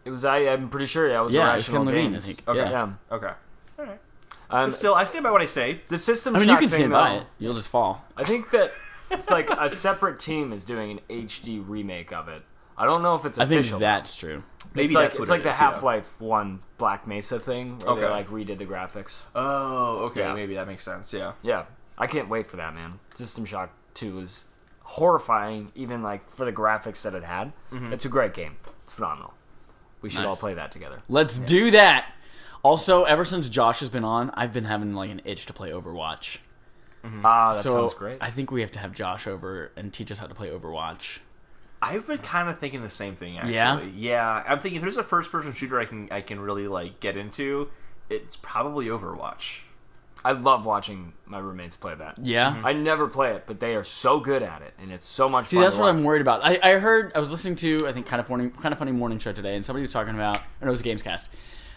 It was. I'm pretty sure. Yeah, it was Yeah, it was Irrational Ken Levine, Games. I think. Okay. Yeah. Okay. All right. Um, But still, I stand by what I say. the System I mean, Shock you can thing, stand by though, it. You'll just fall. I think that it's like a separate team is doing an HD remake of it. I don't know if it's I think official. that's true. Maybe it's like, that's what it's like it the is, yeah. Half-Life 1 Black Mesa thing where they Okay. like redid the graphics. Oh, okay. Yeah. Maybe that makes sense. Yeah. Yeah, I can't wait for that, man. System Shock 2 is horrifying, even like for the graphics that it had. It's a great game. It's phenomenal. We should Nice. all play that together. Let's do that. Also, ever since Josh has been on, I've been having like an itch to play Overwatch. Ah, that so sounds great. I think we have to have Josh over and teach us how to play Overwatch. I've been kind of thinking the same thing, actually. Yeah? Yeah. I'm thinking if there's a first-person shooter I can really like get into, it's probably Overwatch. I love watching my roommates play that. Yeah. I never play it, but they are so good at it, and it's so much See, fun. that's to what watch. I'm worried about. I was listening to, I think, kind of funny morning show today, and somebody was talking about, and it was a Gamescast,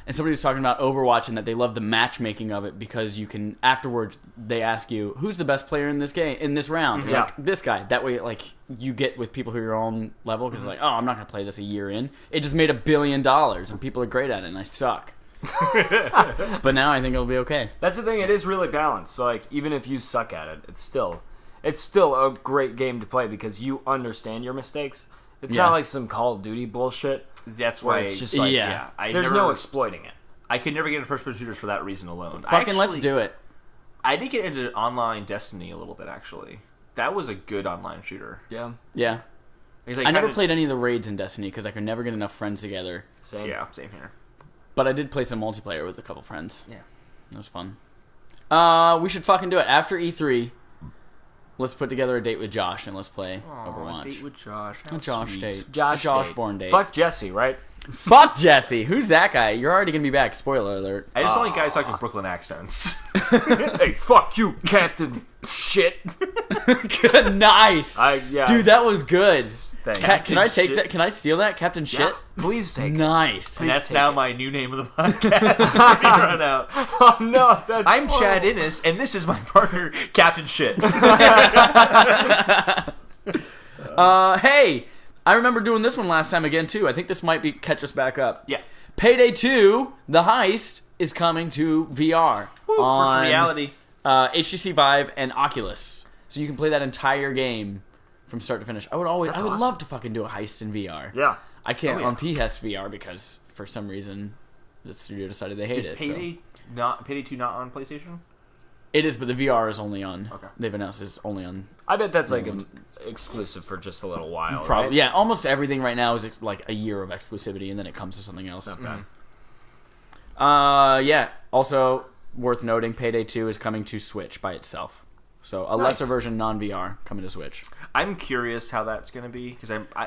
and somebody was talking about Overwatch and that they love the matchmaking of it because you can, afterwards, they ask you, who's the best player in this game, in this round? You're Yeah. like, this guy. That way, like, you get with people who are your own level, because like, oh, I'm not going to play this a year in. It just made $1 billion, and people are great at it, and I suck. But now I think it'll be okay. That's the thing. It is really balanced. So like, even if you suck at it, it's still a great game to play because you understand your mistakes. It's Yeah. not like some Call of Duty bullshit. That's Where why it's just like, yeah. There's no exploiting it. I could never get into first-person shooters for that reason alone. Fucking let's do it. I did get into online Destiny a little bit, actually. That was a good online shooter. Yeah. Yeah. It's like I never kinda- played any of the raids in Destiny because I could never get enough friends together. Same. Yeah, same here. But I did play some multiplayer with a couple friends. Yeah. It was fun. We should fucking do it. After E3, let's put together a date with Josh and let's play Overwatch. Date with Josh. A Josh date. Josh. A Josh date. born date. Fuck Jesse, right? Fuck Jesse. Who's that guy? You're already going to be back. Spoiler alert. I just don't like guys talking Brooklyn accents. Hey, fuck you, Captain Shit. Good. Nice. Yeah. Dude, that was good. Thanks. Can I take Shit. that? Can I steal that? Captain Shit? Please take it. Nice. And that's take now it. my new name of the podcast. From here on out. Oh no, that's I'm horrible. Chad Innes, and this is my partner, Captain Shit. Hey, I remember doing this one last time again, too. I think this might be catch us back up. Yeah. Payday 2, The Heist, is coming to VR on Virtual reality. HTC Vive and Oculus. So you can play that entire game from start to finish. I would awesome. love to fucking do a heist in VR. Yeah. I can't Oh, yeah. on PS VR because for some reason the studio decided they hate Is it. Payday Payday 2 not on PlayStation? It is, but the VR is only on. Okay. They've announced it's only on. I bet that's like an exclusive for just a little while. Probably, right? yeah. Almost everything right now is like a year of exclusivity, and then it comes to something else. Not bad. Yeah. Also worth noting, Payday 2 is coming to Switch by itself. So a lesser version, non-VR, coming to Switch. I'm curious how that's going to be because Are you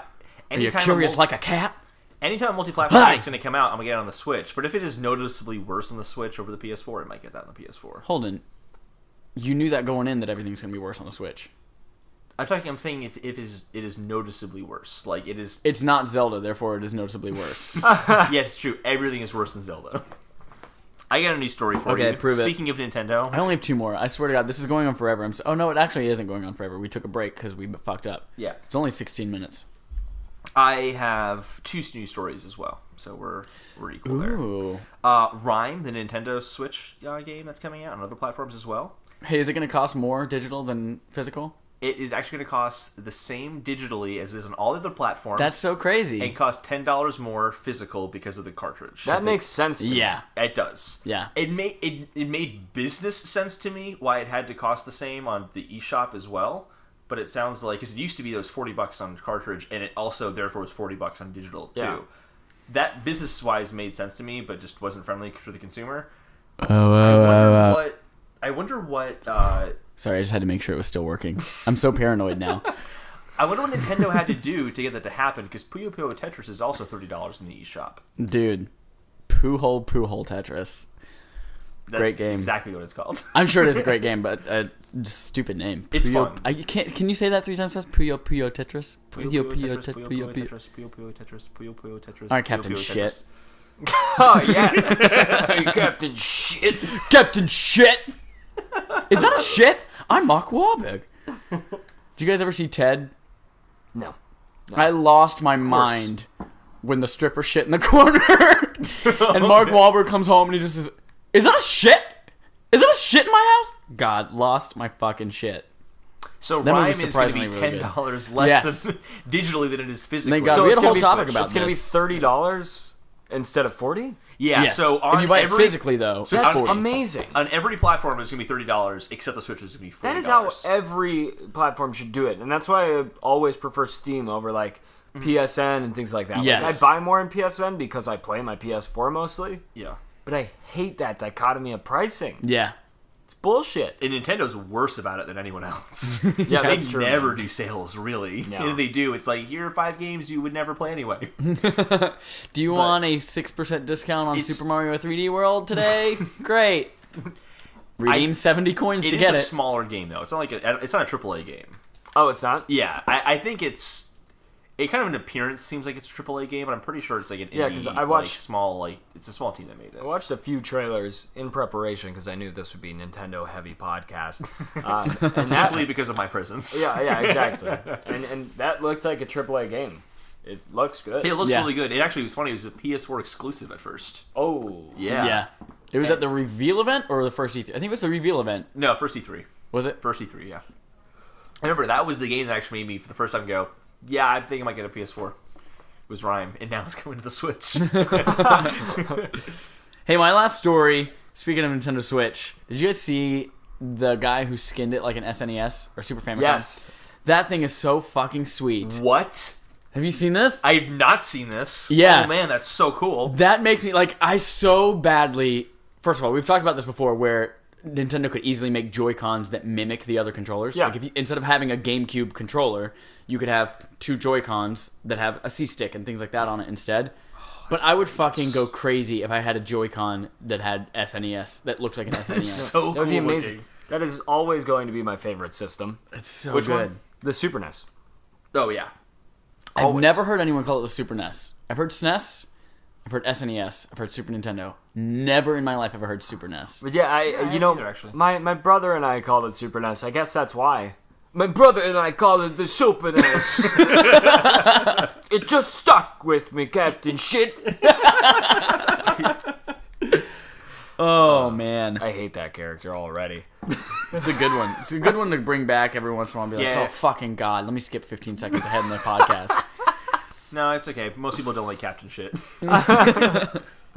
anytime curious like a cat? anytime a multi-platform Hi. game's going to come out, I'm going to get it on the Switch. But if it is noticeably worse on the Switch over the PS4, I might get that on the PS4. Holden, you knew that going in that everything's going to be worse on the Switch. I'm saying if it is noticeably worse. Like it is. It's not Zelda, therefore it is noticeably worse. Yeah, it's true. Everything is worse than Zelda. I got a new story for you. Okay, prove it. Speaking of Nintendo, I only have 2 more. I swear to God, this is going on forever. Oh no, it actually isn't going on forever. We took a break because we fucked up. yeah, It's only 16 minutes. I have 2 news stories as well. So we're equal there. Ooh. Rhyme, the Nintendo Switch game that's coming out on other platforms as well. Hey, is it going to cost more digital than physical? It is actually going to cost the same digitally as it is on all other platforms. That's so crazy. and cost $10 more physical because of the cartridge. That makes sense to me. Yeah. It does. Yeah. It made business sense to me why it had to cost the same on the eShop as well. But it sounds like because it used to be those $40 on cartridge, and it also therefore was $40 on digital too. Yeah. That business wise made sense to me, but just wasn't friendly for the consumer. I wonder what. Sorry, I just had to make sure it was still working. I'm so paranoid now. I wonder what Nintendo had to do to get that to happen, because Puyo Puyo Tetris is also $30 in the eShop. Dude, poo hole Tetris. That's Great game. exactly what it's called. I'm sure it is a great game, but just stupid name. It's Puyo, fun. Can you say that 3 times fast? Puyo Puyo Tetris. Puyo Tetris. All right, Captain Shit. Oh yes, Captain Shit. Captain Shit. Is that a shit? I'm Mark Wahlberg. Did you guys ever see Ted? No. I lost my mind when the stripper shit in the corner, and Mark Wahlberg comes home and he just says, "Is that a shit? Is that a shit in my house?" God, lost my fucking shit. So That Rime movie's is going to be surprisingly really $10 less Yes. than digitally than it is physically. Thank God. So We had it's a whole gonna be topic about It's going to be this. $30 instead of $40. Yeah. Yes. So on if you buy every it physically, though, So it's That's 40. amazing. on every platform, it's going to be $30, except the Switch is going to be $40. That is how every platform should do it, and that's why I always prefer Steam over like PSN and things like that. Yes. Like, I buy more in PSN because I play my PS4 mostly, Yeah. but I hate that dichotomy of pricing. Yeah. It's bullshit. And Nintendo's worse about it than anyone else. Yeah, They that's true. never do sales, really. No. And if they do, it's like, here are 5 games you would never play anyway. Do you want a 6% discount on It's- Super Mario 3D World today? Great. Redeem 70 coins It to is get a it. smaller game, though. It's not like it's not a AAA game. Oh, it's not? Yeah, I think it's... It kind of in appearance seems like it's a AAA game, but I'm pretty sure it's like an indie, Yeah, 'cause I watched- like, small, like... It's a small team that made it. I watched a few trailers in preparation because I knew this would be a Nintendo-heavy podcast. And that, Simply because of my presence. yeah, exactly. And that looked like a AAA game. It looks good. It looks Yeah. really good. It actually was funny. It was a PS4 exclusive at first. Oh. Yeah. It was at the reveal event or the first E3? I think it was the reveal event. No, first E3. Was it? First E3, yeah. I remember that was the game that actually made me, for the first time, go, yeah, I think I might get a PS4. It was Rime, and now it's coming to the Switch. Hey, my last story, speaking of Nintendo Switch, did you guys see the guy who skinned it like an SNES or Super Famicom? Yes. That thing is so fucking sweet. What? Have you seen this? I have not seen this. Yeah. Oh, man, that's so cool. That makes me, like, I so badly... First of all, we've talked about this before where Nintendo could easily make Joy-Cons that mimic the other controllers. Yeah. Like, if you, instead of having a GameCube controller, you could have 2 Joy-Cons that have a C-stick and things like that on it instead. But I would fucking go crazy if I had a Joy-Con that had SNES, that looked like an SNES. So That would be cool amazing. looking. That is always going to be my favorite system. It's so Which good. one? The Super NES. Oh, yeah. I've Always. never heard anyone call it the Super NES. I've heard SNES, I've heard SNES, I've heard Super Nintendo. Never in my life have I heard Super NES. But yeah, I you know, neither, actually. my brother and I called it Super NES. I guess that's why. My brother and I called it the Super NES. It just stuck with me, Captain Shit. Oh, man. I hate that character already. It's a good one. It's a good one to bring back every once in a while and be like, Yeah. oh, fucking God, let me skip 15 seconds ahead in the podcast. No, it's okay. Most people don't like Captain Shit.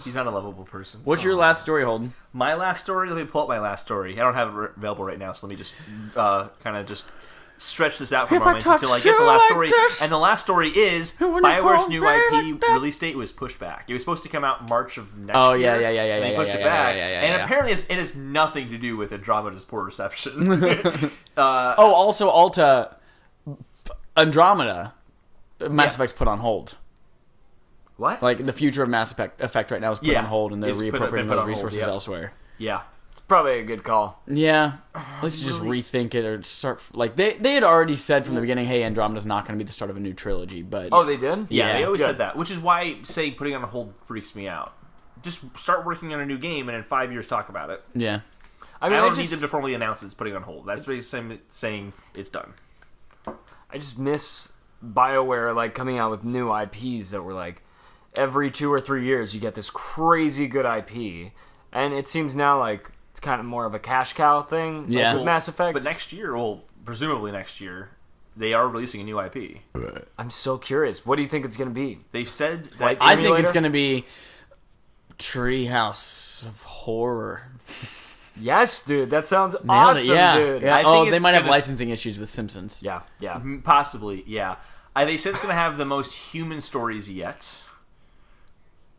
He's not a lovable person. What's your last story, Holden? My last story? Let me pull up my last story. I don't have it available right now, so let me just kind of just stretch this out for a If I moment touch until I get the you last like story. this, And the last story is when you BioWare's hold new me IP like that. release date was pushed back. It was supposed to come out March of next Oh, year. yeah, and they yeah, pushed yeah, it yeah, back. yeah, And yeah. apparently it has nothing to do with Andromeda's poor reception. Oh, also, Alta, Andromeda, Mass Yeah. Effect's put on hold. What? Like, the future of Mass Effect right now is put Yeah. on hold, and they're It's been reappropriating put on those hold, resources yeah. elsewhere. yeah. It's probably a good call. Yeah, at least you just rethink it or start... Like, they had already said from the beginning, hey, Andromeda's not going to be the start of a new trilogy, but... Oh, they did? Yeah, Yeah, they always good. said that, which is why saying putting on hold freaks me out. Just start working on a new game, and in 5 years talk about it. Yeah. I I mean, don't need them to formally announce it's putting on hold. That's basically saying it's done. I just miss BioWare like coming out with new IPs that were like every 2 or 3 years you get this crazy good IP, and it seems now like it's kind of more of a cash cow thing. like Yeah. with Mass Effect. But next year, well, presumably next year, they are releasing a new IP. I'm so curious. What do you think it's gonna be? They've said that Flight I think Simulator? it's going to be Treehouse of Horror. Yes, dude. That sounds Nailed awesome, it, yeah. dude. Yeah. I Oh, think they it's might have gonna licensing issues with Simpsons. Yeah. possibly, yeah. They said it's going to have the most human stories yet.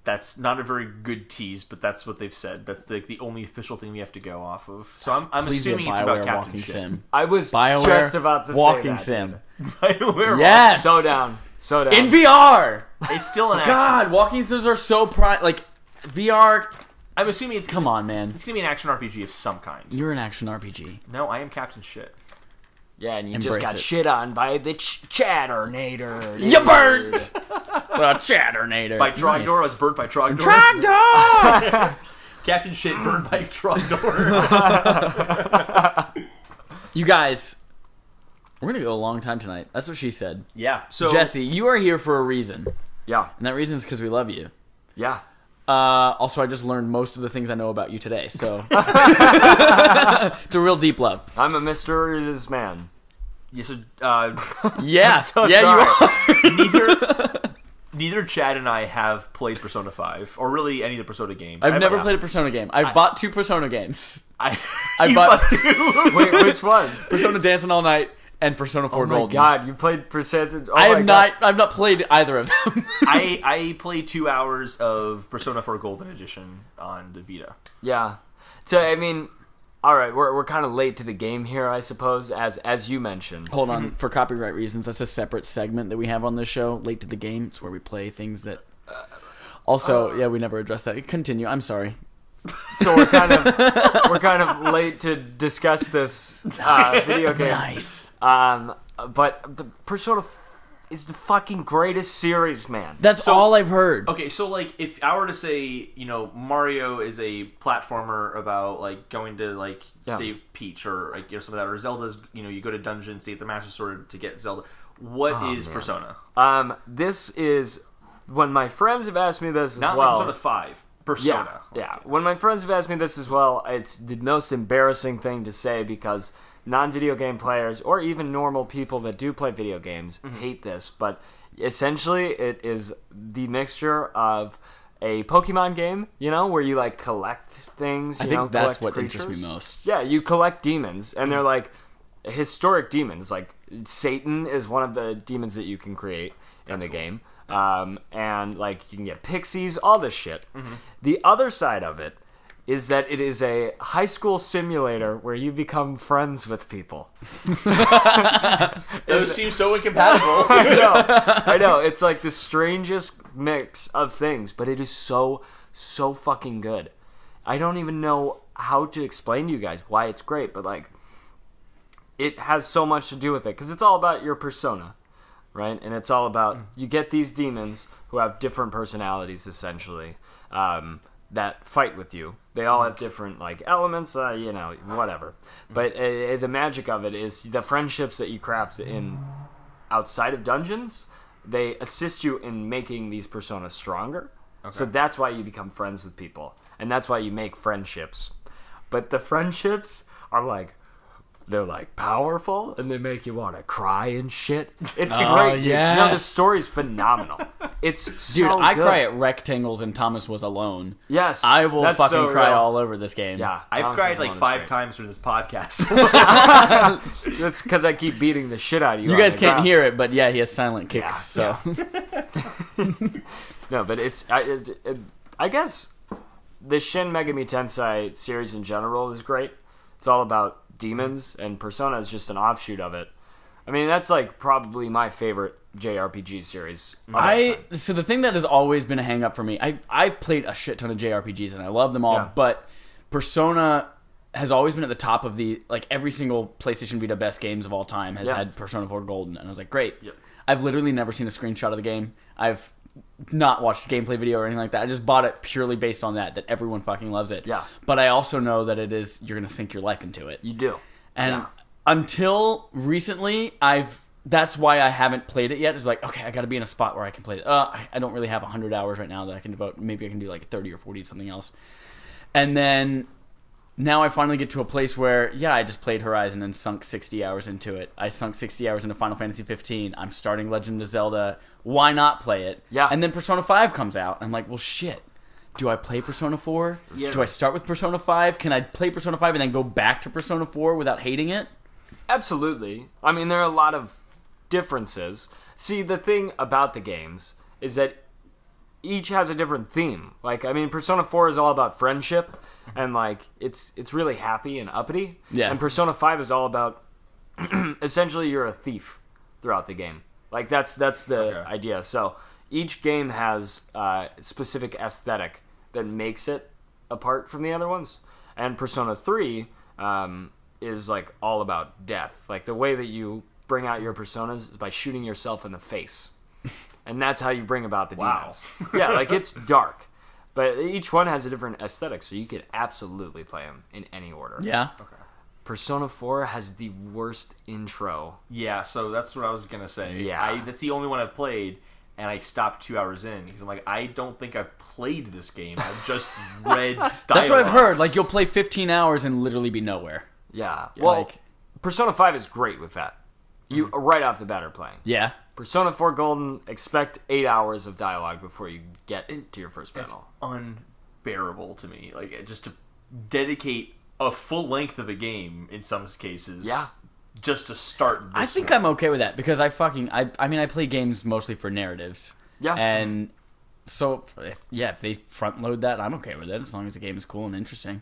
That's not a very good tease, but that's what they've said. That's the only official thing we have to go off of. So I'm Please be a assuming it's about BioWare Captain walking Shit. sim. I was BioWare just about to walking say that. sim. BioWare Yes! So down. So down. In VR! It's still an action. God, walking sims are so like VR. I'm assuming it's Come on, man. It's gonna be an action RPG of some kind. You're an action RPG. No, I am Captain Shit. Yeah, and you Embrace just got it. shit on by the Chatternator. You burnt! Chatternator. By Trogdor, Nice. I was burnt by Trogdor. Trogdor! Captain Shit burned by Trogdor. You guys, we're going to go a long time tonight. That's what she said. Yeah. So Jesse, you are here for a reason. Yeah, And that reason is because we love you. yeah. Also, I just learned most of the things I know about you today, so it's a real deep love. I'm a mysterious man. Yeah, so, Yeah, so yeah, sorry. you are. neither Chad and I have played Persona 5 or really any of the Persona games. I've never played a Persona game. I've bought 2 Persona games. I I bought Wait, which ones? Persona Dancing All Night and Persona 4 Oh my Golden. god, you played Persona. Oh I my have God. I've not played either of them. I played 2 hours of Persona 4 Golden Edition on the Vita. Yeah. So I mean, all right, we're kind of late to the game here, I suppose, as you mentioned. Hold on, for copyright reasons, that's a separate segment that we have on this show, Late to the Game. It's where we play things that... Also, yeah, we never addressed that. Continue, I'm sorry. So we're kind of late to discuss this video game. Nice. But the Persona is the fucking greatest series, man. That's all I've heard. Okay, so like if I were to say, Mario is a platformer about like going to like save Peach or like some of that, or Zelda's, you go to dungeon, stay at the Master Sword to get Zelda. What is Persona? This is when my friends have asked me this as Not well. like Persona 5. Persona. Yeah. When my friends have asked me this as well, it's the most embarrassing thing to say because non-video game players or even normal people that do play video games hate this. But essentially, it is the mixture of a Pokemon game, where you like collect things. I think that's collect what creatures. interests me most. Yeah, you collect demons, and they're like historic demons. Like Satan is one of the demons that you can create in the game. And like you can get pixies, all this shit. The other side of it is that it is a high school simulator where you become friends with people. Those seem so incompatible. I know. It's like the strangest mix of things, but it is so fucking good. I don't even know how to explain to you guys why it's great, but like it has so much to do with it because it's all about your persona. Right? And it's all about, you get these demons who have different personalities, essentially, that fight with you. They all have different, like, elements, whatever. But the magic of it is the friendships that you craft outside of dungeons, they assist you in making these personas stronger. Okay. So that's why you become friends with people. And that's why you make friendships. But the friendships are like... They're like powerful and they make you want to cry and shit. It's great, dude. Yes. No, the story's phenomenal. It's Dude, so I good. cry at rectangles and Thomas Was Alone. Yes, I will that's fucking so cry real. all over this game. Yeah, I've Thomas cried Was like Alone is 5 great. times through this podcast. That's because I keep beating the shit out of you. You on guys the can't ground. hear it, but yeah, he has silent kicks. Yeah. So No, but it's I guess the Shin Megami Tensei series in general is great. It's all about demons, and Persona is just an offshoot of it. I mean, that's like probably my favorite JRPG series. So the thing that has always been a hang up for me, I've played a shit ton of JRPGs and I love them all, Yeah. but Persona has always been at the top of the, like, every single PlayStation Vita best games of all time has had Persona 4 Golden, and I was like, great. Yep. I've literally never seen a screenshot of the game. I've not watched a gameplay video or anything like that. I just bought it purely based on that everyone fucking loves it. Yeah. But I also know that you're going to sink your life into it. You do. And until recently, that's why I haven't played it yet. It's like, okay, I got to be in a spot where I can play it. I don't really have 100 hours right now that I can devote. Maybe I can do like 30 or 40 to something else. And then now I finally get to a place where, I just played Horizon and sunk 60 hours into it. I sunk 60 hours into Final Fantasy 15. I'm starting Legend of Zelda. Why not play it? Yeah. And then Persona 5 comes out. I'm like, well, shit. Do I play Persona 4? Yeah. Do I start with Persona 5? Can I play Persona 5 and then go back to Persona 4 without hating it? Absolutely. I mean, there are a lot of differences. See, the thing about the games is that each has a different theme. Like, I mean, Persona 4 is all about friendship, and like it's really happy and uppity. Yeah. And Persona 5 is all about essentially you're a thief throughout the game. Like that's the idea. So each game has a specific aesthetic that makes it apart from the other ones. And Persona 3 is like all about death. Like the way that you bring out your personas is by shooting yourself in the face. And that's how you bring about the demons. Yeah, like it's dark. But each one has a different aesthetic, so you could absolutely play them in any order. Yeah. Okay. Persona 4 has the worst intro. Yeah, so that's what I was gonna say. Yeah. That's the only one I've played, and I stopped 2 hours in because I'm like, I don't think I've played this game. I've just read dialogue. That's what I've heard. Like, you'll play 15 hours and literally be nowhere. Yeah. Well, Like- Persona 5 is great with that. You right off the bat are playing. Yeah. Persona 4 Golden, expect 8 hours of dialogue before you get to your first It's battle. unbearable to me. Like, just to dedicate a full length of a game in some cases. Yeah. Just to start this I think one. I'm okay with that because I mean, I play games mostly for narratives. Yeah. And so, if they front load that, I'm okay with it as long as the game is cool and interesting.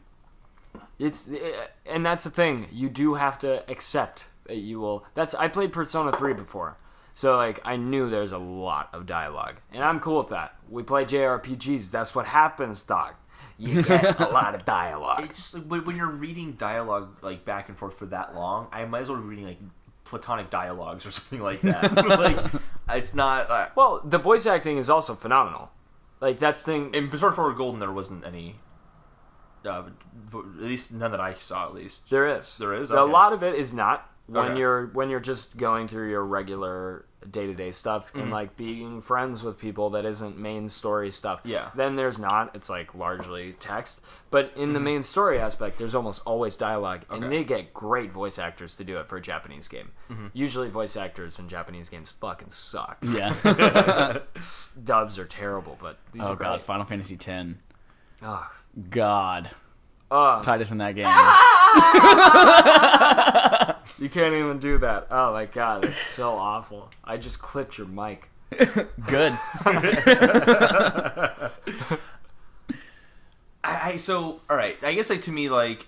And that's the thing. You do have to accept that you will. I played Persona 3 before. So, like, I knew there's a lot of dialogue. And I'm cool with that. We play JRPGs. That's what happens, dog. You get a lot of dialogue. It's just like, when you're reading dialogue like back and forth for that long, I might as well be reading like platonic dialogues or something like that. Like, it's not. Well, the voice acting is also phenomenal. Like, that's the thing. In Persona 4 Golden, there wasn't any. At least none that I saw. At least There is. There is? A Okay. lot of it is not. When Okay. you're just going through your regular day-to-day stuff and like being friends with people that isn't main story stuff. Yeah. Then there's not. It's like largely text. But in the main story aspect, there's almost always dialogue, and Okay. they get great voice actors to do it for a Japanese game. Usually, voice actors in Japanese games fucking suck. Yeah. Dubs are terrible, but these Oh are god, great. Final Fantasy X. Ugh. God. Ugh. Titus in that game. You can't even do that. Oh my god, it's so awful. I just clipped your mic. Good. So all right. I guess like to me like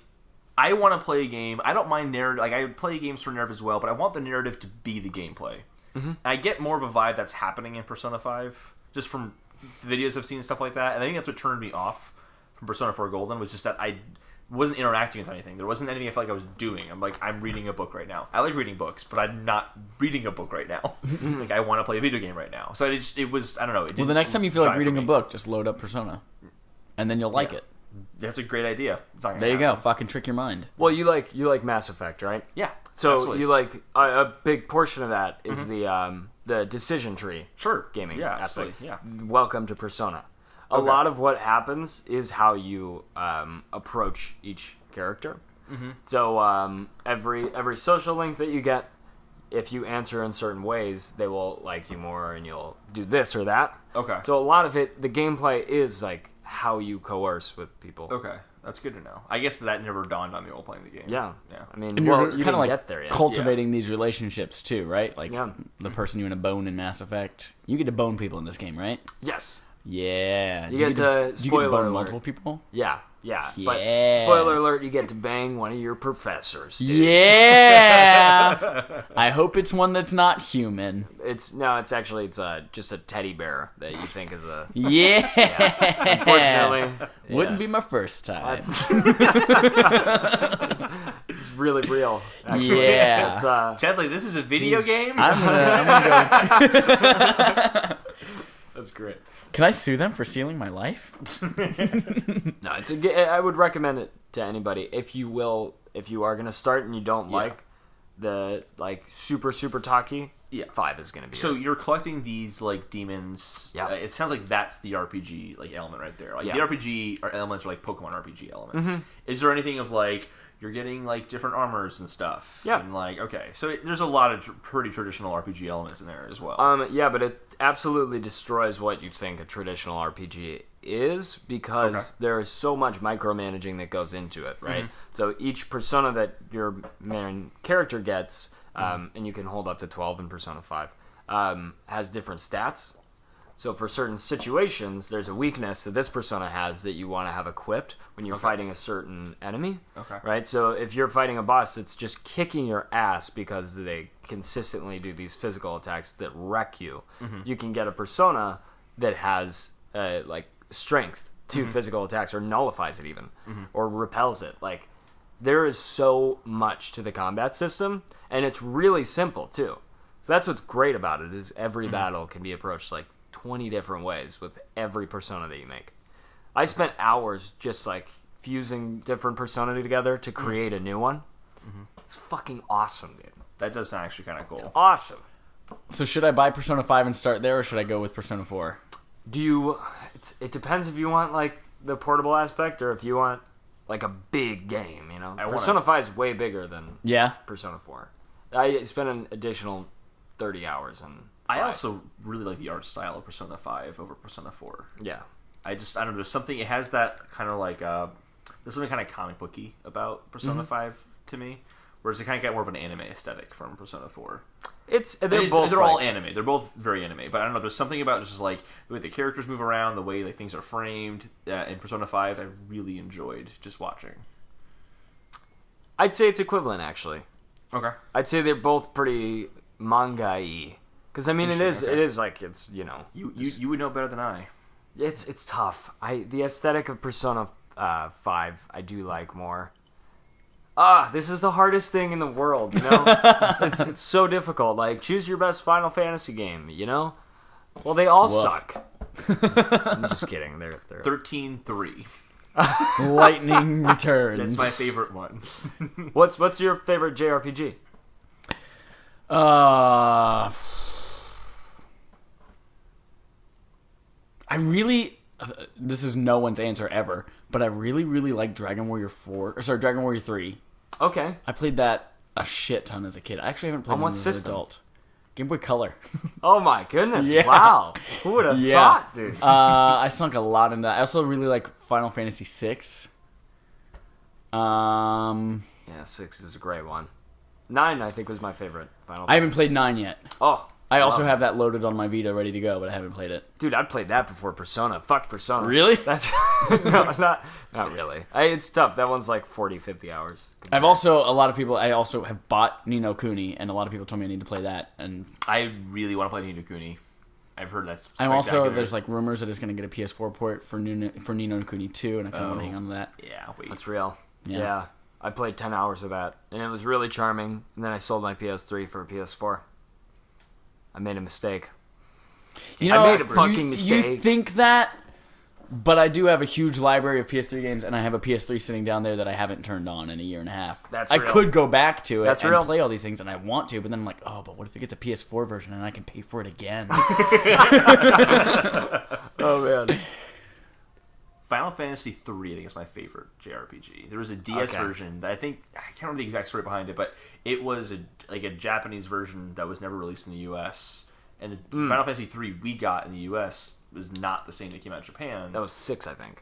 I want to play a game. I don't mind narrative. Like I play games for narrative as well, but I want the narrative to be the gameplay. And I get more of a vibe that's happening in Persona 5 just from videos I've seen and stuff like that. And I think that's what turned me off from Persona 4 Golden was just that I wasn't interacting with anything. There wasn't anything I felt like I was doing. I'm like, I'm reading a book right now. I like reading books, but I'm not reading a book right now. Like, I want to play a video game right now. So it was, I don't know. Well, the next time you feel like reading a book, just load up Persona. And then you'll like it. That's a great idea. It's not gonna There you go. happen. Fucking trick your mind. Well, you like Mass Effect, right? Yeah. So absolutely. you like a big portion of that is the decision tree. Sure. Gaming Yeah, aspect. absolutely. Yeah. Welcome to Persona. A Okay. lot of what happens is how you approach each character. So every social link that you get, if you answer in certain ways, they will like you more, and you'll do this or that. Okay. So a lot of it, the gameplay is like how you coerce with people. Okay. That's good to know. I guess that never dawned on me while playing the game. Yeah. Yeah. I mean, And well, you're you kind didn't of like get there yet. cultivating these relationships too, right? Like Yeah. the person you want to bone in Mass Effect. You get to bone people in this game, right? Yes. Yeah. You Do get to- do you get to spoiler bone alert. multiple people? Yeah. But Yeah. spoiler alert, you get to bang one of your professors. Dude. Yeah. I hope it's one that's not human. It's actually just a teddy bear that you think is a. Yeah. Unfortunately, Wouldn't be my first time. It's really real. Actually. Yeah. It's Chad's like, this is a video game? I'm gonna go. that's great. Can I sue them for stealing my life? No, I would recommend it to anybody if you are gonna start and you don't like the super talky. Yeah. 5 is gonna be. So it. you're collecting these like demons. Yeah. It sounds like that's the RPG like element right there. Like Yeah. the RPG elements are like Pokemon RPG elements. Is there anything of like you're getting like different armors and stuff? Yeah. And like okay, so there's a lot of pretty traditional RPG elements in there as well. Yeah, but it absolutely destroys what you think a traditional RPG is because there is so much micromanaging that goes into it, right? So each persona that your main character gets, and you can hold up to 12 in Persona 5, has different stats. So for certain situations, there's a weakness that this persona has that you want to have equipped when you're fighting a certain enemy. Okay. Right? So if you're fighting a boss that's just kicking your ass because they consistently do these physical attacks that wreck you, you can get a persona that has like strength to physical attacks or nullifies it even or repels it. Like, there is so much to the combat system, and it's really simple too. So that's what's great about it, is every battle can be approached like 20 different ways with every persona that you make. I spent hours just like fusing different persona together to create a new one. It's fucking awesome, dude. That does sound actually kind of cool. Awesome. So should I buy Persona 5 and start there, or should I go with Persona 4? It depends if you want like the portable aspect or if you want like a big game, you know? Persona 5 is way bigger than Persona 4. I spent an additional 30 hours on 5. I also really like the art style of Persona 5 over Persona 4. Yeah. I don't know, there's something, it has that kind of like, there's something kind of comic booky about Persona 5 to me, whereas it kind of got more of an anime aesthetic from Persona 4. They're all anime. They're both very anime, but I don't know, there's something about just like the way the characters move around, the way like things are framed in Persona 5 I really enjoyed just watching. I'd say it's equivalent, actually. Okay. I'd say they're both pretty manga-y. Because, I mean, it is like, it's, you know. You would know better than I. It's tough. The aesthetic of Persona 5, I do like more. This is the hardest thing in the world, you know? it's so difficult. Like, choose your best Final Fantasy game, you know? Well, they all suck. I'm just kidding. They're 13-3. Lightning Returns. That's my favorite one. What's your favorite JRPG? I really, this is no one's answer ever, but I really, really like Dragon Warrior 3. Okay. I played that a shit ton as a kid. I actually haven't played On it what as an system? adult. Game Boy Color. Oh my goodness. Yeah. Wow. Who would have thought, dude? I sunk a lot in that. I also really like Final Fantasy 6. Yeah, 6 is a great one. 9, I think, was my favorite Final I haven't Fantasy. played 9 yet. Oh. I also have that loaded on my Vita ready to go, but I haven't played it. Dude, I played that before Persona. Fuck Persona. Really? That's no, not really. It's tough. That one's like 40, 50 hours. I also have bought Ni no Kuni, and a lot of people told me I need to play that. And I really want to play Ni no Kuni. I've heard that's I'm also, spectacular. there's like rumors that it's going to get a PS4 port for Ni no Kuni 2, and I kind of want to hang on to that. Yeah, wait. That's real. Yeah. Yeah. I played 10 hours of that, and it was really charming. And then I sold my PS3 for a PS4. I made a mistake. You know, I made a fucking mistake. You think that, but I do have a huge library of PS3 games, and I have a PS3 sitting down there that I haven't turned on in a year and a half. That's I real. could go back to it That's and real. play all these things, and I want to, but then I'm like, oh, but what if it gets a PS4 version and I can pay for it again? Oh, man. Final Fantasy 3, I think, is my favorite JRPG. There was a DS version that I can't remember the exact story behind it, but it was a Japanese version that was never released in the US. And the Final Fantasy 3 we got in the US was not the same that came out in Japan. That was 6, I think,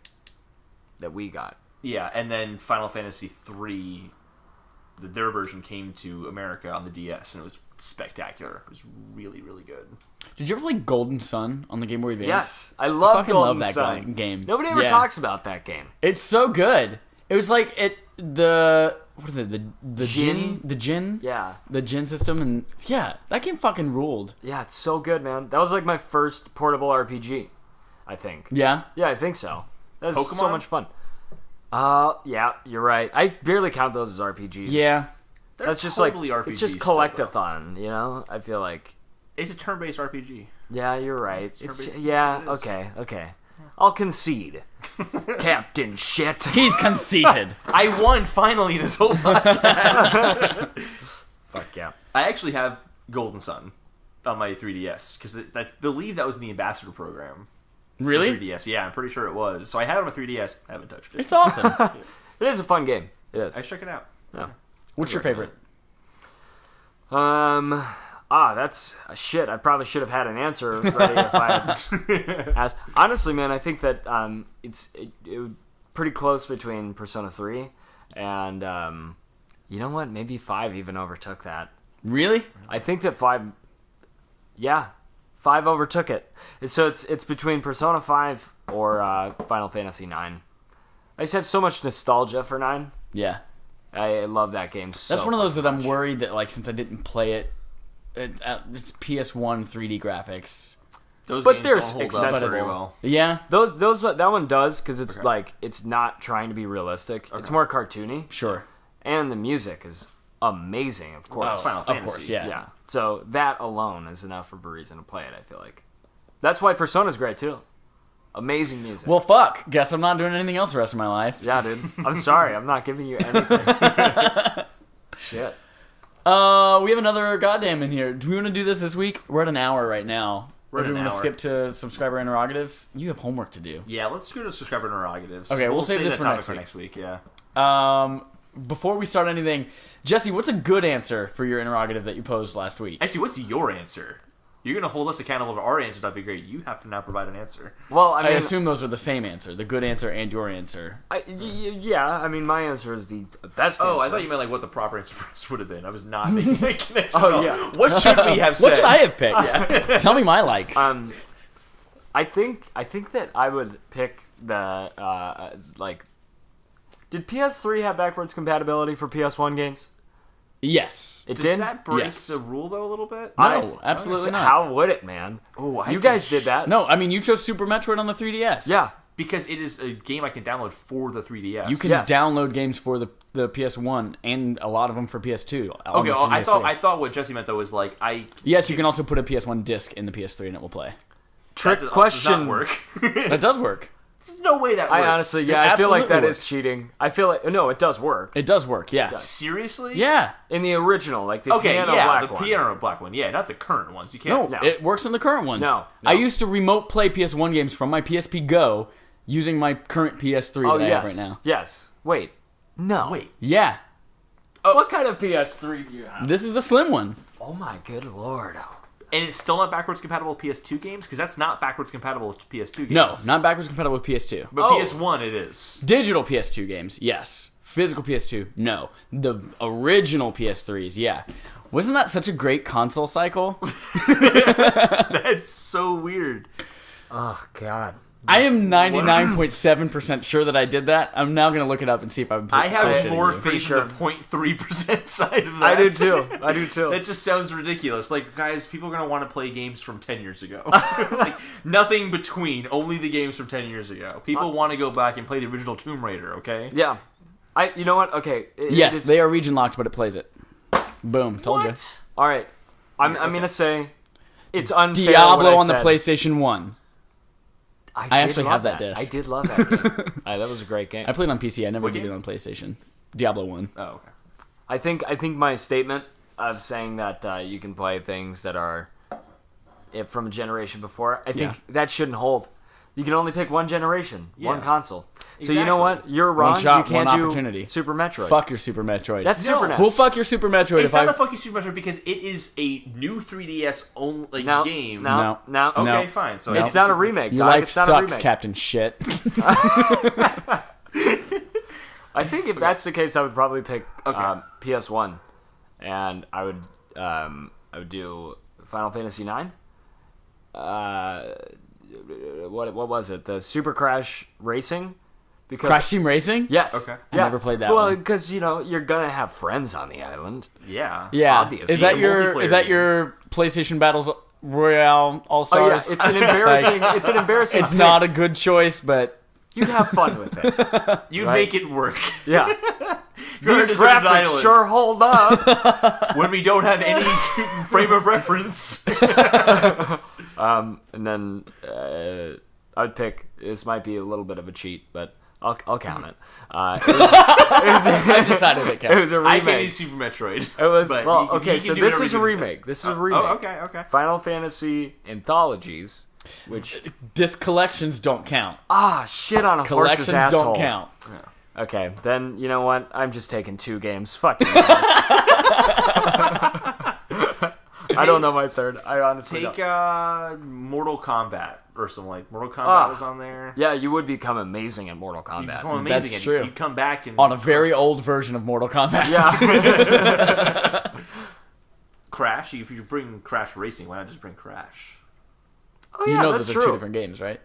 that we got. Yeah, and then Final Fantasy 3, their version came to America on the DS, and it was spectacular. It was really, really good. Did you ever play Golden Sun on the Game Boy Advance? Yes, I love fucking Golden love that Sun. game. Nobody ever talks about that game. It's so good. It was like the Jin? The Jin? Yeah. The Jin system, and yeah, that game fucking ruled. Yeah, it's so good, man. That was like my first portable RPG, I think. Yeah? Yeah, I think so. That was so Pokemon? much fun. Yeah, you're right. I barely count those as RPGs. Yeah. That's just totally like RPGs it's just still, though. collectathon, you know? I feel like It's a turn-based RPG. yeah, you're right. It's turn-based. Yeah, That's what it is. okay. I'll concede. Captain shit. He's conceited. I won finally this whole podcast. Fuck yeah. I actually have Golden Sun on my 3DS because I believe that was in the Ambassador program. Really? 3DS, yeah, I'm pretty sure it was. So I had it on my 3DS. I haven't touched it. It's awesome. It is a fun game. It is. I should check it out. Yeah. What's your favorite? That's shit. I probably should have had an answer ready if I had asked. Honestly, man, I think that it pretty close between Persona 3 and you know what? Maybe 5 even overtook that. Really? I think that 5 overtook it. So it's between Persona 5 or Final Fantasy 9. I just have so much nostalgia for 9. Yeah. I love that game so That's one of those that fucking I'm much. worried that, like, since I didn't play it, it's PS1 3D graphics. Those But games there's don't hold up very accessible. well. Yeah, that one does because it's Okay. like it's not trying to be realistic. It's more cartoony, sure. and the music is amazing. Of course, It's Final Of Fantasy. course, yeah. yeah. So that alone is enough of a reason to play it. I feel like that's why Persona's great too. Amazing music. Well, fuck. Guess I'm not doing anything else the rest of my life. yeah, dude. I'm sorry. I'm not giving you anything. Shit. We have another goddamn in here. Do we want to do this week? We're at an hour right now. We're Or at do we an want to hour. skip to subscriber interrogatives? You have homework to do. Yeah, let's go to subscriber interrogatives. Okay, we'll save this that for topic next week. Yeah. Before we start anything, Jesse, what's a good answer for your interrogative that you posed last week? Actually, what's your answer? You're going to hold us accountable to our answers. That'd be great. You have to now provide an answer. Well, I I mean, assume those are the same answer, the good answer and your answer. yeah. I mean, my answer is the best. Oh, I answer. thought you meant like what the proper answer for us would have been. I was not making that connection. Oh, at all. yeah. What should we have said? What should I have picked? Tell me my likes. I think that I would pick the like. Did PS3 have backwards compatibility for PS1 games? Yes. It Does did. that break Yes. the rule though a little bit? No, absolutely not. How would it, man? Oh, You guys did that. No, I mean, you chose Super Metroid on the 3DS. Yeah. Because it is a game I can download for the 3DS. You can Yes. download games for the PS1 and a lot of them for PS2. on Okay, the well, I 3DS3. thought what Jesse meant though was like Yes, you can also put a PS1 disc in the PS3 and it will play. Trick that does question. not work. That does work. There's no way that works. I honestly, I feel like absolutely that is works. cheating. I feel like no, it does work It does work, yeah. Seriously? Yeah. in the original, like the Okay, piano yeah, black the one. piano black one. Yeah, not the current ones. You No, can't. it works on the current ones. No. I used to remote play PS1 games from my PSP Go using my current PS3 Oh that I yes, have right now. yes. Wait, no. Wait. Yeah. What kind of PS3 do you have? This is the slim one. Oh my good lord. And it's still not backwards compatible with PS2 games? Because that's not backwards compatible with PS2 games. No, not backwards compatible with PS2. But Oh. PS1 it is. Digital PS2 games, yes. Physical PS2, no. The original PS3s, yeah. Wasn't that such a great console cycle? That's so weird. Oh god. I am 99.7% sure that I did that. I'm now going to look it up and see if I'm I have bullshitting more you. faith in the 0.3% side of that. I do too. I do too. That just sounds ridiculous. Like, guys, people are going to want to play games from 10 years ago. Like, nothing between, only the games from 10 years ago. People want to go back and play the original Tomb Raider, okay? Yeah. You know what? Okay. Yes, it's- they are region locked, but it plays it. Boom, told you. All right. I'm gonna say it's unfair. Diablo what I on the said. PlayStation 1. I did actually love have that disc. I did love that game. That was a great game. I played on PC. I never What did game? it on PlayStation. Diablo 1. Oh, okay. I think my statement of saying that you can play things that are from a generation before, I think Yeah. that shouldn't hold. You can only pick one generation, one Yeah. console. So you know Exactly. what? You're wrong. shot, you can't one do opportunity. Super Metroid. Fuck your Super Metroid. That's No. Super NES. Well, fuck your Super Metroid It's if I... not the fucking Super Metroid because it is a new 3DS only No, game. no, no. Okay, No. fine. So It's not a remake. Your dog. life It's not a sucks, remake. Captain Shit. I think if that's the case, I would probably pick Okay. PS1, and I would do Final Fantasy 9. What was it? The Super Crash Racing? Because Crash Team Racing? yes, Okay. I never played that Well, one. because you're gonna have friends on the island. Yeah. Yeah. Obviously. Is that Multiplayer your PlayStation Battles Royale All Oh yeah, Stars? it's an embarrassing. It's an embarrassing. It's pick. not a good choice, but You'd have fun with it. You'd Right. make it work. Yeah. If you're on a These deserted graphics island, sure hold up. when we don't have any frame of reference. And then I'd pick. This might be a little bit of a cheat, but I'll count it. I decided it It was counts. a I can't remake. use Super Metroid. It was but well. you can- Okay, you can so do this whatever is a you decide. remake. This is a remake. Oh, okay. Final Fantasy anthologies, which Disc collections don't count. shit on a horse's Collections asshole. don't count. Okay, then you know what? I'm just taking 2 games. Fuck you guys. I don't know my third. I honestly Take don't. Mortal Kombat or something like Mortal Kombat was on there. Yeah, you would become amazing at Mortal You Kombat. become amazing. That's and true. You come back and On a very old version of Mortal Kombat. Yeah. Crash. If you bring Crash Racing, why not just bring Crash? Oh, You yeah, know that's those are true. 2 different games, right?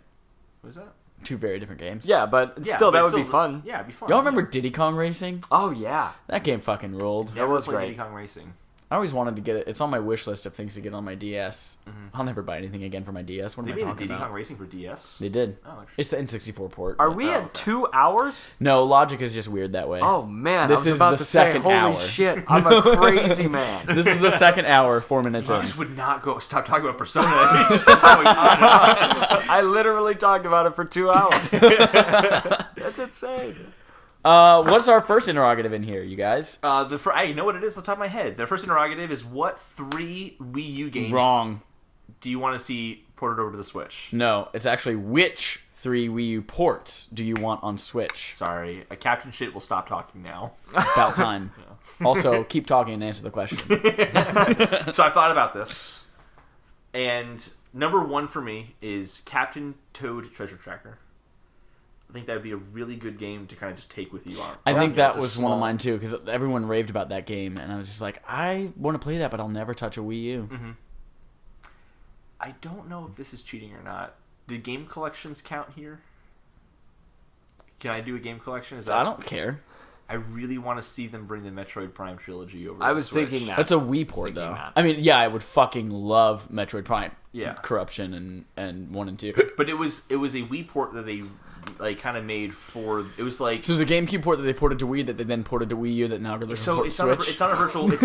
What is that? 2 very different games. Yeah, but Yeah, still, but that would be fun. Yeah, it'd be fun. Y'all remember Diddy Kong Racing? Oh yeah, That game fucking rolled. Never was played great. Diddy Kong Racing. I always wanted to get it. It's on my wish list of things to get on my DS. I'll never buy anything again for my DS. What am I They made a talking Diddy about? Kong Racing for DS. They did. Oh, It's the N64 port. Are we at 2 hours? No, Logic is just weird that way. Oh man, This I was is about the to second say, hour. holy shit, I'm a crazy man. This is the second hour, 4 minutes You in. just would not stop talking about Persona. You just kept going on and on. I literally talked about it for 2 hours. That's insane. What's our first interrogative in here, you guys? You know what it is off the top of my head. The first interrogative is what 3 Wii U games Wrong. do you want to see ported over to the Switch? No, it's actually which 3 Wii U ports do you want on Switch? Sorry, Captain Shit will stop talking now. About time. Also, keep talking and answer the question. So I thought about this, and number 1 for me is Captain Toad Treasure Tracker. I think that would be a really good game to kind of just take with you on. I think that was one of mine too, because everyone raved about that game, and I was just like, I want to play that, but I'll never touch a Wii U. Mm-hmm. I don't know if this is cheating or not. Did game collections count here? Can I do a game collection? I don't care. I really want to see them bring the Metroid Prime trilogy over. I to was the Switch. thinking that. That's a Wii port, though. that. I mean, yeah, I would fucking love Metroid Prime. Yeah. Corruption and 1 and 2. But it was a Wii port that they kind of made for. It was like. So there's a GameCube port that they ported to Wii that they then ported to Wii U that now they're So port it's Switch. not a virtual. It's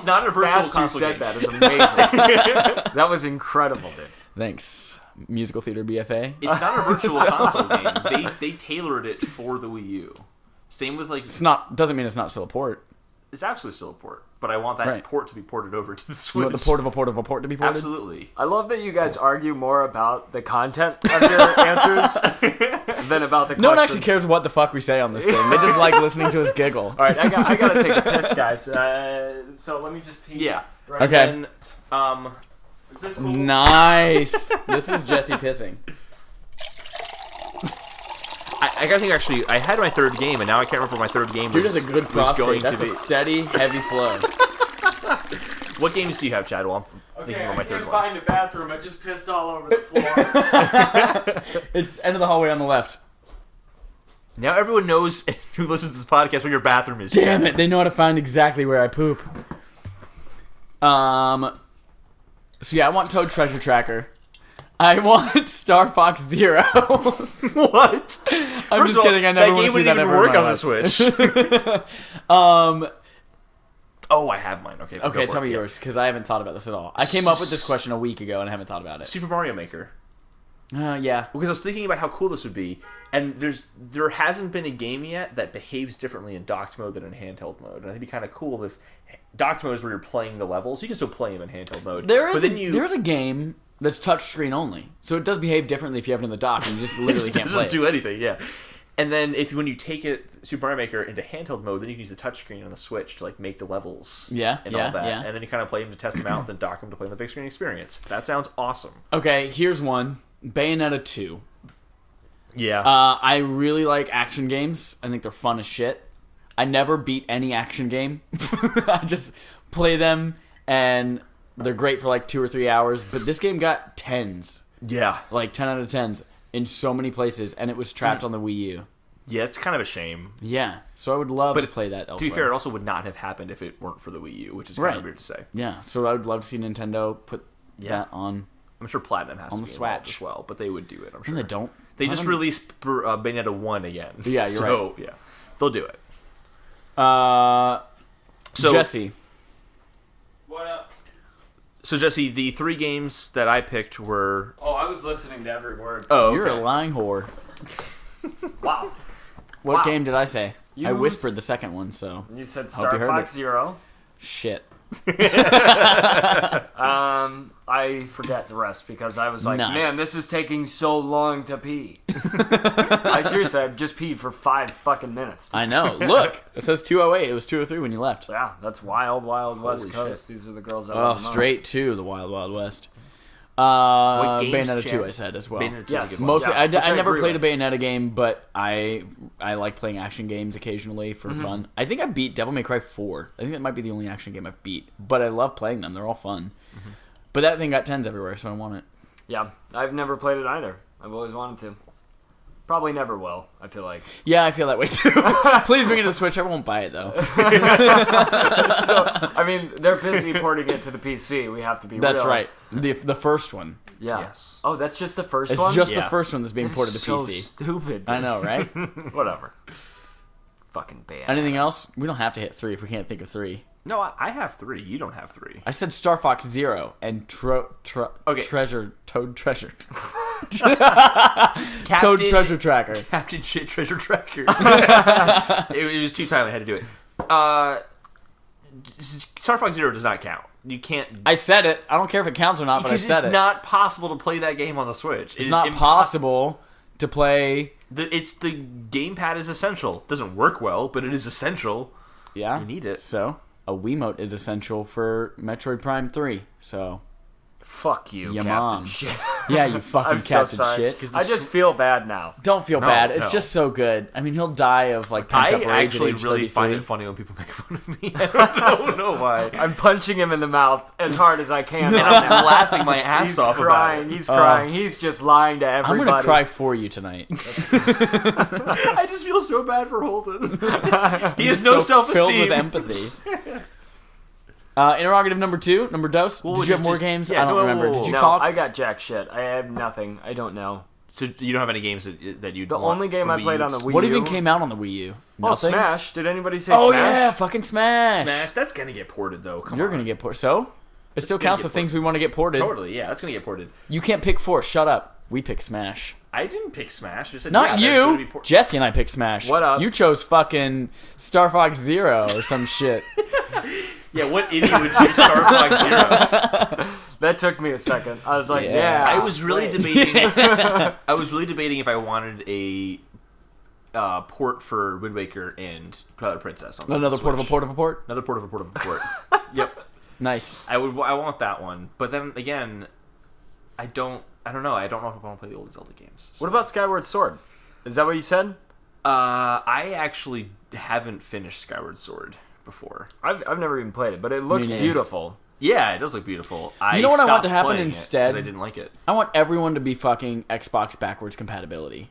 not a virtual Fast you console said game. that is amazing. That was incredible, dude. Thanks, musical theater BFA. It's not a virtual console game. They tailored it for the Wii U. Same with like. It's not. Doesn't mean it's not still a port. It's absolutely still a port, but I want that Right. port to be ported over to the You Switch. want the port of a port of a port to be ported? Absolutely. I love that you guys argue more about the content of your answers than about the questions. No one actually cares what the fuck we say on this thing. They just like listening to us giggle. All right, I gotta take a piss, guys. So let me just pee. Yeah. Right. Okay. And, Is this cool? Nice. This is Jesse pissing. I gotta think. Actually, I had my third game, and now I can't remember my third game. Dude was, has a good was prostate. going That's to a be. steady, heavy flow. What games do you have, Chad? Well, I'm thinking about my third one. find a bathroom. I just pissed all over the floor. It's end of the hallway on the left. Now everyone knows who listens to this podcast where your bathroom is. Damn Chad. it! They know how to find exactly where I poop. So yeah, I want Toad Treasure Tracker. I want Star Fox Zero. What? I'm just kidding. I never that want game to see wouldn't that even ever in work my on the life. Switch. Oh, I have mine. Okay. Okay, go for tell it. me Yeah. yours, because I haven't thought about this at all. I came up with this question a week ago and I haven't thought about it. Super Mario Maker. Yeah. Because I was thinking about how cool this would be, and there hasn't been a game yet that behaves differently in docked mode than in handheld mode. And I think it'd be kind of cool if docked mode is where you're playing the levels. You can still play them in handheld mode. There's a game that's touchscreen only, so it does behave differently if you have it in the dock and you just literally can't play doesn't it. do anything. Yeah. And then when you take it Super Mario Maker into handheld mode, then you can use the touchscreen on the Switch to like make the levels. Yeah, and yeah, all that. yeah. And then you kind of play them to test them out, then dock them to play in the big screen experience. That sounds awesome. Okay, here's one. Bayonetta 2. Yeah. I really like action games. I think they're fun as shit. I never beat any action game. I just play them, and they're great for like 2 or 3 hours. But this game got 10s. Yeah. Like 10 out of 10s in so many places, and it was trapped on the Wii U. Yeah, it's kind of a shame. Yeah, so I would love to play that elsewhere. To be fair, it also would not have happened if it weren't for the Wii U, which is kind of weird to say. Yeah, so I would love to see Nintendo put that on. I'm sure Platinum has on to the be involved Switch as well, but they would do it, I'm sure. And they don't. They just released Bayonetta 1 again. Yeah, you're so, yeah, they'll do it. So Jesse. What up? So, Jesse, the 3 games that I picked were... Oh, I was listening to every word. Oh, You're a okay. lying whore. Wow. What game did I say? I You whispered the second one, so You said Hope Star you heard Fox it. Zero. shit. I forget the rest because I was like, Nice. man, this is taking so long to pee. I seriously, I've just peed for 5 fucking minutes. I know. Look, it says 2:08. It was 2:03 when you left. Yeah, that's wild, wild West Holy Coast. These are the girls I Oh, love the most. straight to the Wild Wild West. What games, Bayonetta 2, Chad? I said as well. Bayonetta 2 is Yes. a good one. Mostly, Yeah, which I I never agree played with. a Bayonetta game, but I like playing action games occasionally for fun. I think I beat Devil May Cry 4. I think that might be the only action game I've beat. But I love playing them. They're all fun. But that thing got 10s everywhere, so I want it. Yeah, I've never played it either. I've always wanted to. Probably never will, I feel like. Yeah, I feel that way too. Please bring it to the Switch. I won't buy it though. I mean, they're busy porting it to the PC. We have to be That's real. right. The first one. Yeah. Yes. Oh, that's just the first It's one? just the Yeah. first one that's being ported to so PC. stupid. I know, right? Whatever. Fucking bad. Anything else? We don't have to hit 3 if we can't think of 3. No, I have 3. You don't have 3. I said Star Fox Zero and Okay. Toad Treasure. Captain, Toad Treasure Tracker. Captain Shit Treasure Tracker. it was 2 times I had to do it. Star Fox Zero does not count. You can't. I said it. I don't care if it counts or not, but I Because said it's it. not possible to play that game on the Switch. It's not possible to play. The gamepad is essential. Doesn't work well, but it is essential. Yeah. You need it. So, a Wiimote is essential for Metroid Prime 3. So, Fuck you, Your Captain mom. Shit. yeah, you fucking I'm so Captain sorry. Shit. I just feel bad now. Don't feel No, bad. It's no. just so good. I mean, he'll die of like pent I up rage at actually age really 33. find it funny when people make fun of me. I don't know why. I'm punching him in the mouth as hard as I can. And I'm laughing my ass He's off crying. about it. He's crying. He's just lying to I'm everybody. gonna cry for you tonight. I just feel so bad for Holden. He has So no self-esteem. Filled with empathy. Interrogative number 2, number dos. Well, Did you have just- more games? yeah, I don't no, remember. Did you No, talk? I got jack shit. I have nothing. I don't know. So you don't have any games that you. The only game I played on the Wii What U. even came out on the Wii U? Oh, Nothing? Smash. Did anybody say Oh Smash? yeah, fucking Smash. Smash. That's gonna get ported though. Come You're on. gonna get ported. So it still gonna counts get of things we want to get ported. Totally. Yeah, that's gonna get ported. You can't pick 4. Shut up. We pick Smash. I didn't pick Smash. I said, Not yeah, that's gonna you. be ported. Jesse and I picked Smash. What up? You chose fucking Star Fox Zero or some shit. Yeah, what idiot would choose Star Fox Zero? That took me a second. I was like, Yeah. yeah. I was really wait. debating. I was really debating if I wanted a port for Wind Waker and Twilight Princess. On Another the port of a Switch. port of a port. Another port of a port of a port. Yep. Nice. I want that one, but then again, I don't know. I don't know if I want to play the old Zelda games. What about Skyward Sword? Is that what you said? I actually haven't finished Skyward Sword before. I've never even played it, but it looks neither. beautiful. Yeah, it does look beautiful. You know what I want stopped to happen playing it instead? 'cause I didn't like it. I want everyone to be fucking Xbox backwards compatibility.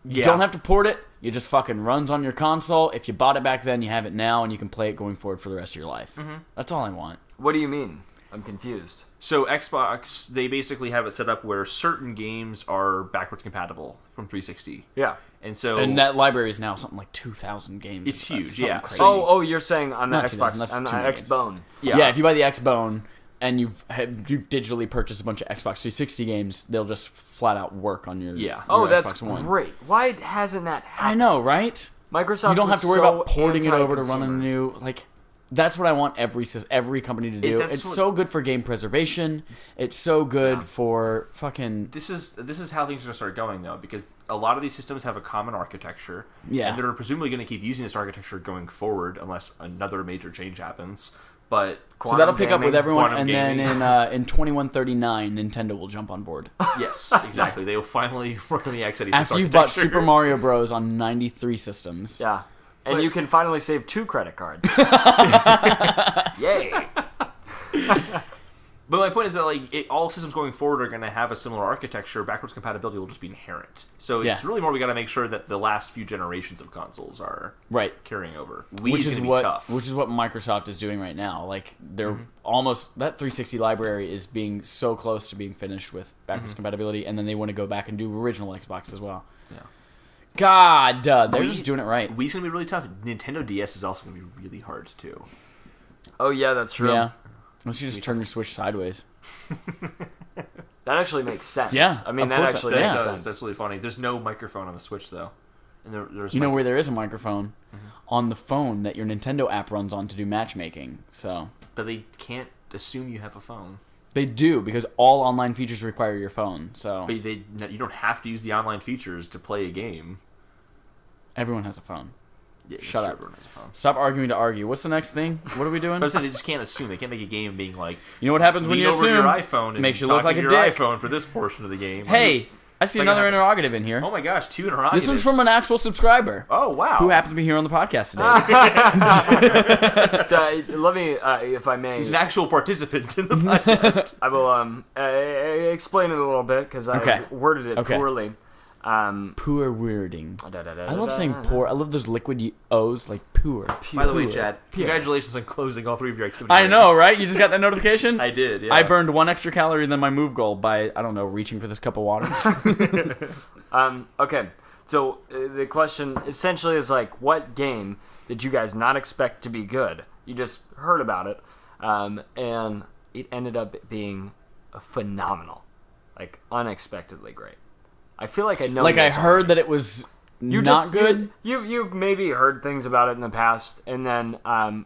You Yeah. don't have to port it. It just fucking runs on your console. If you bought it back then, you have it now, and you can play it going forward for the rest of your life. Mm-hmm. That's all I want. What do you mean? I'm confused. So Xbox, they basically have it set up where certain games are backwards compatible from 360, Yeah. and so And that library is now something like 2,000 games. It's huge, Something yeah. Crazy. Oh, you're saying on the Not 2000, Xbox, that's on the too many games. Xbone. yeah. If you buy the Xbone and you've digitally purchased a bunch of Xbox 360 games, they'll just flat out work on your Yeah. Oh, your that's Xbox One. great. Why hasn't that I happened? know, right? Microsoft You don't have to worry was so about porting it over to run a anti-consumer. new like. That's what I want every company to do. that's It's what- so good for game preservation. It's so good Yeah. for fucking this is how things are going to start going though, because a lot of these systems have a common architecture, Yeah. and they're presumably going to keep using this architecture going forward unless another major change happens. But so that'll pick up with gaming, everyone, quantum and gaming. then in 2139, Nintendo will jump on board. yes, exactly, they will finally work on the x86 After you've bought architecture. Super Mario Bros. On 93 systems. Yeah. And But- you can finally save 2 credit cards. Yay. But my point is that all systems going forward are going to have a similar architecture. Backwards compatibility will just be inherent. So it's Yeah. really more we got to make sure that the last few generations of consoles are Right. carrying over. Which is going to be what tough. which is what Microsoft is doing right now. Like they're Mm-hmm. almost that 360 library is being so close to being finished with backwards Mm-hmm. compatibility, and then they want to go back and do original Xbox as well. Yeah. God, they're Wii- just doing it right. Wii's going to be really tough. Nintendo DS is also going to be really hard too. Oh, yeah, that's true. Yeah. Unless you just turn your Switch sideways. That actually makes sense. Yeah, I mean, of that course it actually does. makes Yeah. sense. That's really funny. There's no microphone on the Switch though, and there's You know where there is a microphone? On the phone that your Nintendo app runs on to do matchmaking. So but they can't assume you have a phone. they do, because all online features require your phone. So But you don't have to use the online features to play a game. everyone has a phone. Yeah, that's Shut true, up. Everyone has a phone. Stop arguing to argue. What's the next thing? What are we doing? But I'm saying they just can't assume. They can't make a game being like, You know what happens when lean you over assume? your iPhone and Makes you talk look like into a your dick. iPhone for this portion of the game. Hey, I see Like another a- interrogative in here. Oh my gosh, 2 interrogatives. This one's from an actual subscriber Oh wow. who happens to be here on the podcast today. Let me, if I may, He's an actual participant in the podcast. I will explain it a little bit because I Okay. worded it Okay. poorly. Poor wording. I love I saying poor. I love those liquid O's, like poor. By the way, Chad, congratulations on closing all 3 of your activities. I know, right? You just got that notification? I did, yeah. I burned 1 extra calorie than my move goal by, I don't know, reaching for this cup of water. Okay, so the question essentially is like, what game did you guys not expect to be good? You just heard about it, and it ended up being phenomenal, like unexpectedly great. I feel like I know. Like I heard that it was not good. You've maybe heard things about it in the past, and then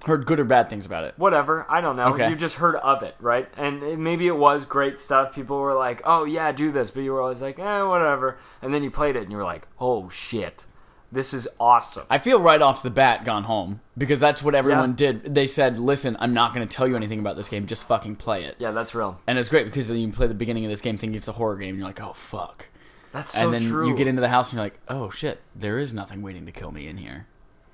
Heard good or bad things about it. whatever. I don't know. Okay. You just heard of it, right? And maybe it was great stuff. People were like, "Oh yeah, do this," but you were always like, whatever." And then you played it, and you were like, "Oh shit, this is awesome." I feel right off the bat gone home because that's what everyone did. They said, "Listen, I'm not going to tell you anything about this game. Just fucking play it." Yeah, that's real. And it's great because then you play the beginning of this game thinking it's a horror game, and you're like, "Oh fuck." That's so And then true. you get into the house and you're like, "Oh shit, there is nothing waiting to kill me in here."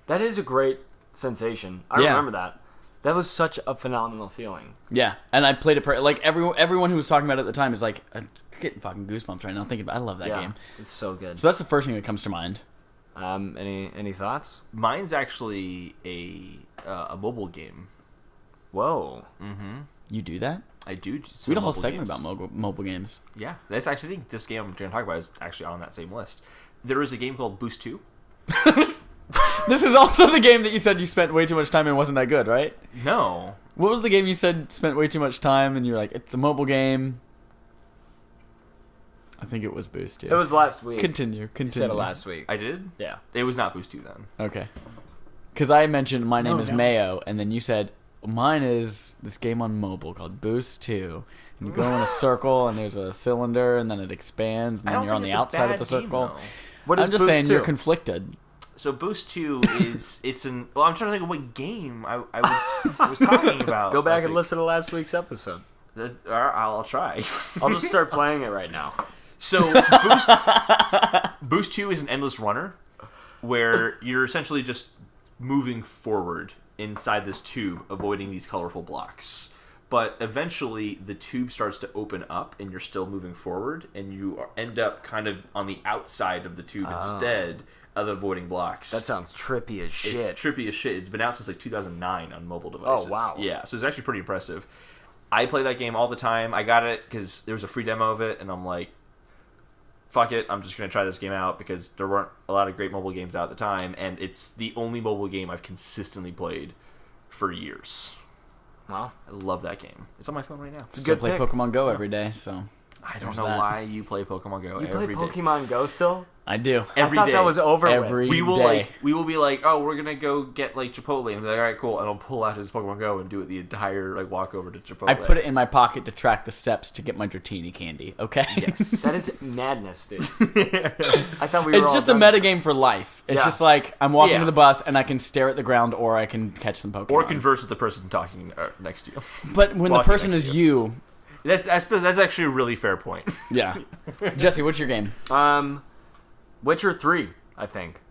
That is a great sensation. I Yeah. remember that. That was such a phenomenal feeling. Yeah, and I played it like everyone who was talking about it at the time is like, I'm getting fucking goosebumps right now thinking about. I love that game. It's so good. So that's the first thing that comes to mind. Any thoughts? Mine's actually a mobile game. Whoa. You do that? I do. We had a whole segment about mobile games. Yeah, that's actually, I think this game I'm going to talk about is actually on that same list. There is a game called Boost 2. This is also the game that you said you spent way too much time in. Wasn't that good, right? No. What was the game you said spent way too much time and you're like, it's a mobile game? I think it was Boost 2. It was last week. Continue. You said it last week. I did? Yeah. It was not Boost 2 then. Okay. Because I mentioned my name is no. Mayo, and then you said, mine is this game on mobile called Boost 2. And you go in a circle, and there's a cylinder, and then it expands, and then you're on the outside of the circle. What is I'm just Boost saying 2? you're conflicted. So Boost 2 is, well, I'm trying to think of what game I was talking about. Go back last and week. listen to last week's episode. I'll try. I'll just start playing it right now. So Boost 2 is an endless runner where you're essentially just moving forward inside this tube, avoiding these colorful blocks. But eventually the tube starts to open up and you're still moving forward, and you end up kind of on the outside of the tube instead of avoiding blocks. That sounds trippy as shit. It's trippy as shit. It's been out since like 2009 on mobile devices. Oh, wow. Yeah, so it's actually pretty impressive. I play that game all the time. I got it because there was a free demo of it, and I'm like, fuck it, I'm just going to try this game out because there weren't a lot of great mobile games out at the time, and it's the only mobile game I've consistently played for years. Wow. I love that game. It's on my phone right now. It's a Still good play pick. Pokemon Go every day, so I don't there's know that. why you play Pokemon Go You play every day. Pokemon Go still? I do. Every I thought day. that was over Every with. We will day. we will be like, oh, we're gonna go get like Chipotle, and be like, all right, cool, and I'll pull out his Pokemon Go and do it the entire like walk over to Chipotle. I put it in my pocket to track the steps to get my Dratini candy, okay? Yes. That is madness, dude. I thought we were It's all just a done. meta game for life. It's Yeah. just like, I'm walking Yeah. to the bus, and I can stare at the ground, or I can catch some Pokemon. Or converse with the person talking next to you. But when the walking person next is to you... That's actually a really fair point. Yeah. Jesse, what's your game? Witcher 3, I think.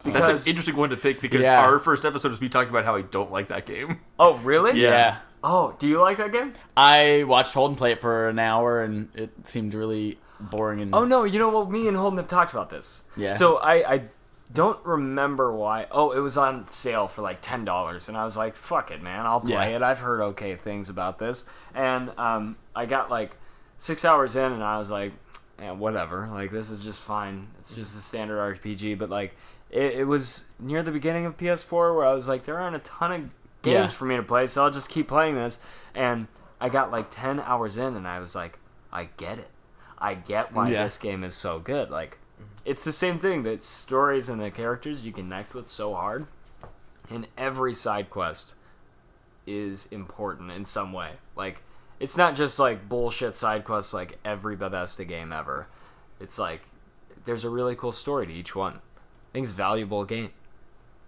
That's an interesting one to pick because Yeah. our first episode was me talking about how I don't like that game. Oh, really? Yeah. Oh, do you like that game? I watched Holden play it for an hour, and it seemed really boring. And Oh, no, you know what? Me and Holden have talked about this. Yeah. So I don't remember why. Oh, it was on sale for like $10, and I was like, fuck it, man. I'll play Yeah. it. I've heard okay things about this. And I got like 6 hours in, and I was like, yeah, whatever. Like, this is just fine. It's just a standard RPG. But, like, it was near the beginning of PS4 where I was like, there aren't a ton of games Yeah. for me to play, so I'll just keep playing this. And I got like 10 hours in, and I was like, I get it. I get why Yeah. this game is so good. Like, it's the same thing. The stories and the characters you connect with so hard. And every side quest is important in some way. Like, it's not just like bullshit side quests like every Bethesda game ever. It's like, there's a really cool story to each one. I think it's a valuable game.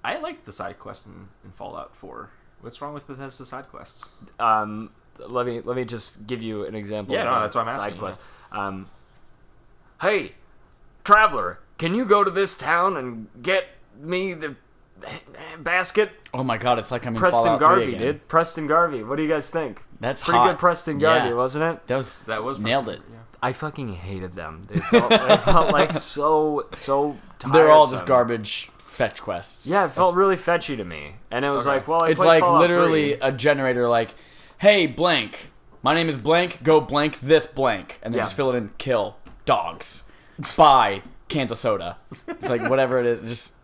I like the side quests in Fallout 4. What's wrong with Bethesda side quests? Let me just give you an example. Yeah, of no, a that's what I'm side asking, quest. Hey, traveler, can you go to this town and get me the basket? Oh my god, it's like I'm in Preston Fallout 3 Garvey, again. dude. Preston Garvey. What do you guys think? That's Pretty hot. good Preston Garvey, Yeah. wasn't it? That was That was nailed Preston, it. yeah. I fucking hated them. They felt like so tiresome. They're all just garbage fetch quests. Yeah, it felt really fetchy to me. And it was like, well, it's like literally a generator like, hey, blank, my name is blank, go blank this blank. And then just fill it in, kill dogs, buy cans of soda. It's like whatever it is, just...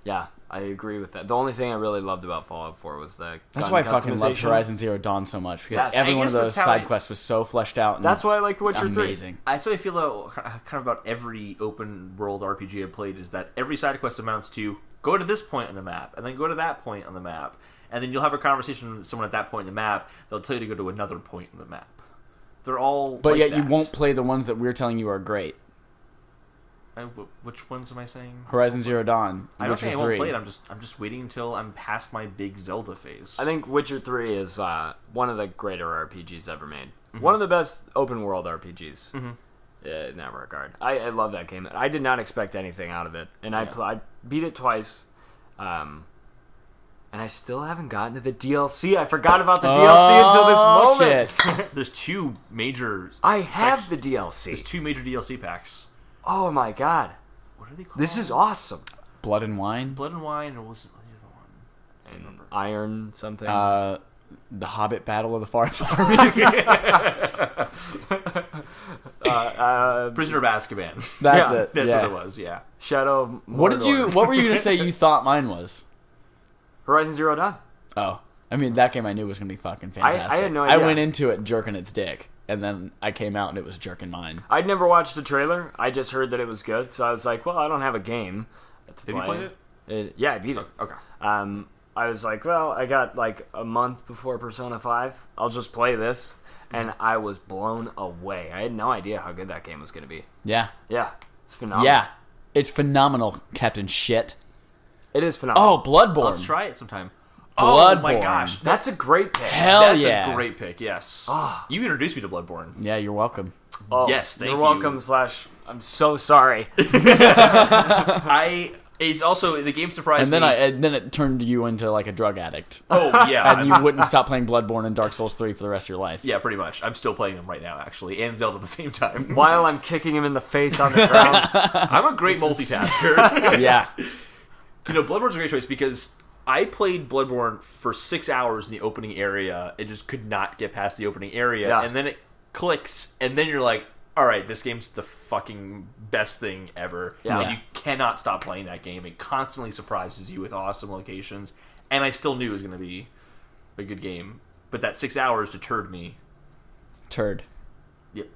Yeah, I agree with that. The only thing I really loved about Fallout 4 was the That's why I fucking loved Horizon Zero Dawn so much, because every one of those side quests was so fleshed out. And that's why I like The Witcher 3. Amazing. That's what I feel kind of about every open world RPG I've played, is that every side quest amounts to go to this point on the map, and then go to that point on the map, and then you'll have a conversation with someone at that point in the map. They'll tell you to go to another point in the map. They're all But like yet that. you won't play the ones that we're telling you are great. Which ones am I saying? Horizon Zero Dawn, I don't Witcher think I 3. won't play it. I'm just waiting until I'm past my big Zelda phase. I think Witcher 3 is one of the greater RPGs ever made. Mm-hmm. One of the best open world RPGs in that regard. I love that game. I did not expect anything out of it, and I beat it twice, and I still haven't gotten to the DLC. I forgot about the DLC until this moment. Shit. There's two major. I have the DLC. There's two major DLC packs. Oh my god. What are they called? This is awesome. Blood and Wine? Blood and Wine, or was it the other one? And Iron something. The Hobbit Battle of the Forest Armies. Prisoner of Azkaban. That's it. That's yeah. what it was. Yeah. Shadow of Mordor. What were you gonna say you thought mine was? Horizon Zero Dawn. Oh, I mean that game I knew was gonna be fucking fantastic. I had no idea. I went into it jerking its dick, and then I came out and it was jerking mine. I'd never watched the trailer. I just heard that it was good, so I was like, well, I don't have a game to play. Have you played it? Yeah, I beat it. Okay. I was like, well, I got like a month before Persona 5. I'll just play this. And I was blown away. I had no idea how good that game was going to be. Yeah. Yeah. It's phenomenal. Yeah. It's phenomenal, Captain Shit. It is phenomenal. Oh, Bloodborne. I'll try it sometime. Bloodborne. Oh my gosh. That's a great pick. Hell That's yeah. a great pick, yes. You introduced me to Bloodborne. Yeah, you're welcome. Oh, Yes, thank you're you. welcome / I'm so sorry. It's also, the game surprised me. And then it turned you into like a drug addict. Oh, yeah. And you wouldn't stop playing Bloodborne and Dark Souls 3 for the rest of your life. Yeah, pretty much. I'm still playing them right now, actually, and Zelda at the same time. While I'm kicking him in the face on the ground. I'm a great multitasker. Yeah. You know, Bloodborne's a great choice because I played Bloodborne for 6 hours in the opening area and just could not get past the opening area. Yeah. And then it clicks, and then you're like, all right, this game's the fucking best thing ever. Yeah. And you cannot stop playing that game. It constantly surprises you with awesome locations. And I still knew it was going to be a good game. But that 6 hours deterred me. Turd. Yep.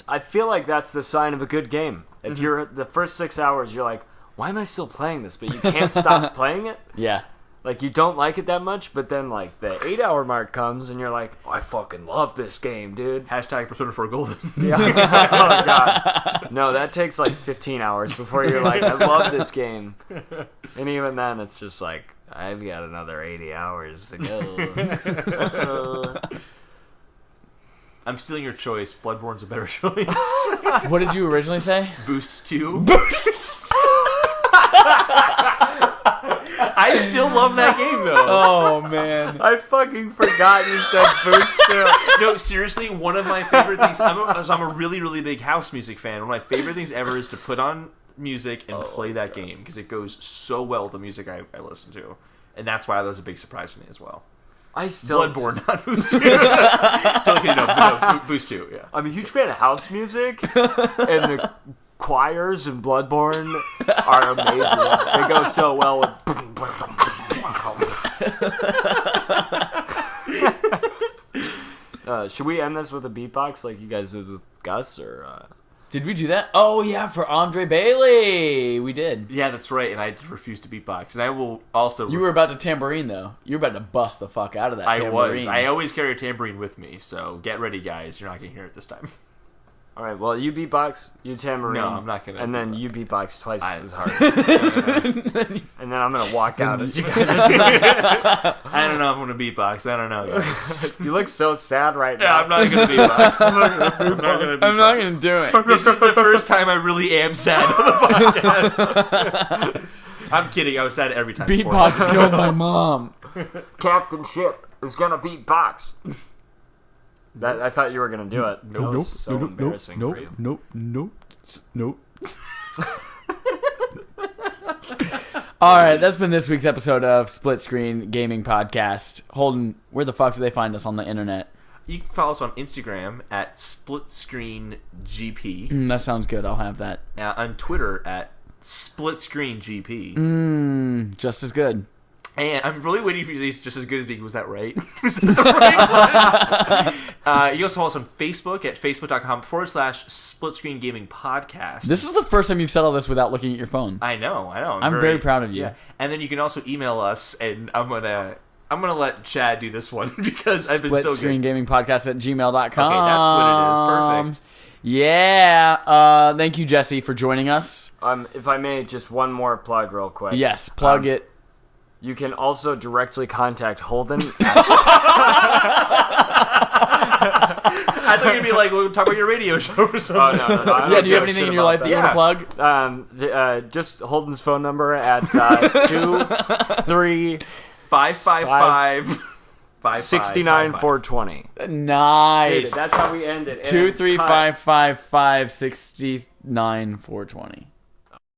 I feel like that's the sign of a good game. If you're the first 6 hours, you're like, why am I still playing this? But you can't stop playing it. Yeah. Like, you don't like it that much, but then, like, the 8-hour mark comes, and you're like, oh, I fucking love this game, dude. Hashtag Persona 4 Golden. Yeah. Oh, God. No, that takes, like, 15 hours before you're like, I love this game. And even then, it's just like, I've got another 80 hours to go. I'm stealing your choice. Bloodborne's a better choice. What did you originally say? Boost 2. I still love that game, though. Oh, man. I fucking forgot you said Boost 2. No, seriously, one of my favorite things... I'm a really, really big house music fan. One of my favorite things ever is to put on music and play that game, because it goes so well with the music I listen to. And that's why that was a big surprise for me as well. I still... Bloodborne, not Boost 2. Don't kidding, no, Boost 2, yeah. I'm a huge fan of house music, and the choirs in Bloodborne are amazing. They go so well with... should we end this with a beatbox like you guys did with Gus, or... Did we do that? Oh, yeah, for Andre Bailey. We did. Yeah, that's right, and I refused to beatbox. And I will also... You were about to tambourine, though. You were about to bust the fuck out of that tambourine. I was. I always carry a tambourine with me, so get ready, guys. You're not going to hear it this time. All right, well, you beatbox, you tambourine. No, I'm not going to. And then you beatbox twice as hard. And then I'm going to walk out as you guys are doing it. I don't know if I'm going to beatbox. I don't know, guys. You look so sad right now. Yeah, I'm not going to beatbox. I'm not going to beatbox. I'm not going to do it. This is the first time I really am sad on the podcast. I'm kidding. I was sad every time. Beatbox killed my mom. Captain Ship is going to beatbox. I thought you were gonna do it. Nope. That was so embarrassing for you. Nope. All right, that's been this week's episode of Split Screen Gaming Podcast. Holden, where the fuck do they find us on the internet? You can follow us on Instagram at SplitScreenGP. That sounds good. I'll have that. On Twitter at SplitScreenGP. Just as good. And I'm really waiting for you to say just as good as being. Was that right? Was that the right one? You can also follow us on Facebook at facebook.com/SplitScreenGamingPodcast. This is the first time you've said all this without looking at your phone. I know. I'm very proud of you. Yeah. And then you can also email us, and I'm gonna let Chad do this one because I've been so good. SplitScreenGamingPodcast@gmail.com. Okay, that's what it is. Perfect. Yeah. Thank you, Jesse, for joining us. If I may, just one more plug real quick. Yes, plug it. You can also directly contact Holden. I thought you'd be like, we'll talk about your radio show or something. Oh, no. Yeah, do you have anything in your life that you want to plug? Just Holden's phone number at 555 69 420. Nice. That's how we end it. 23555 69 420.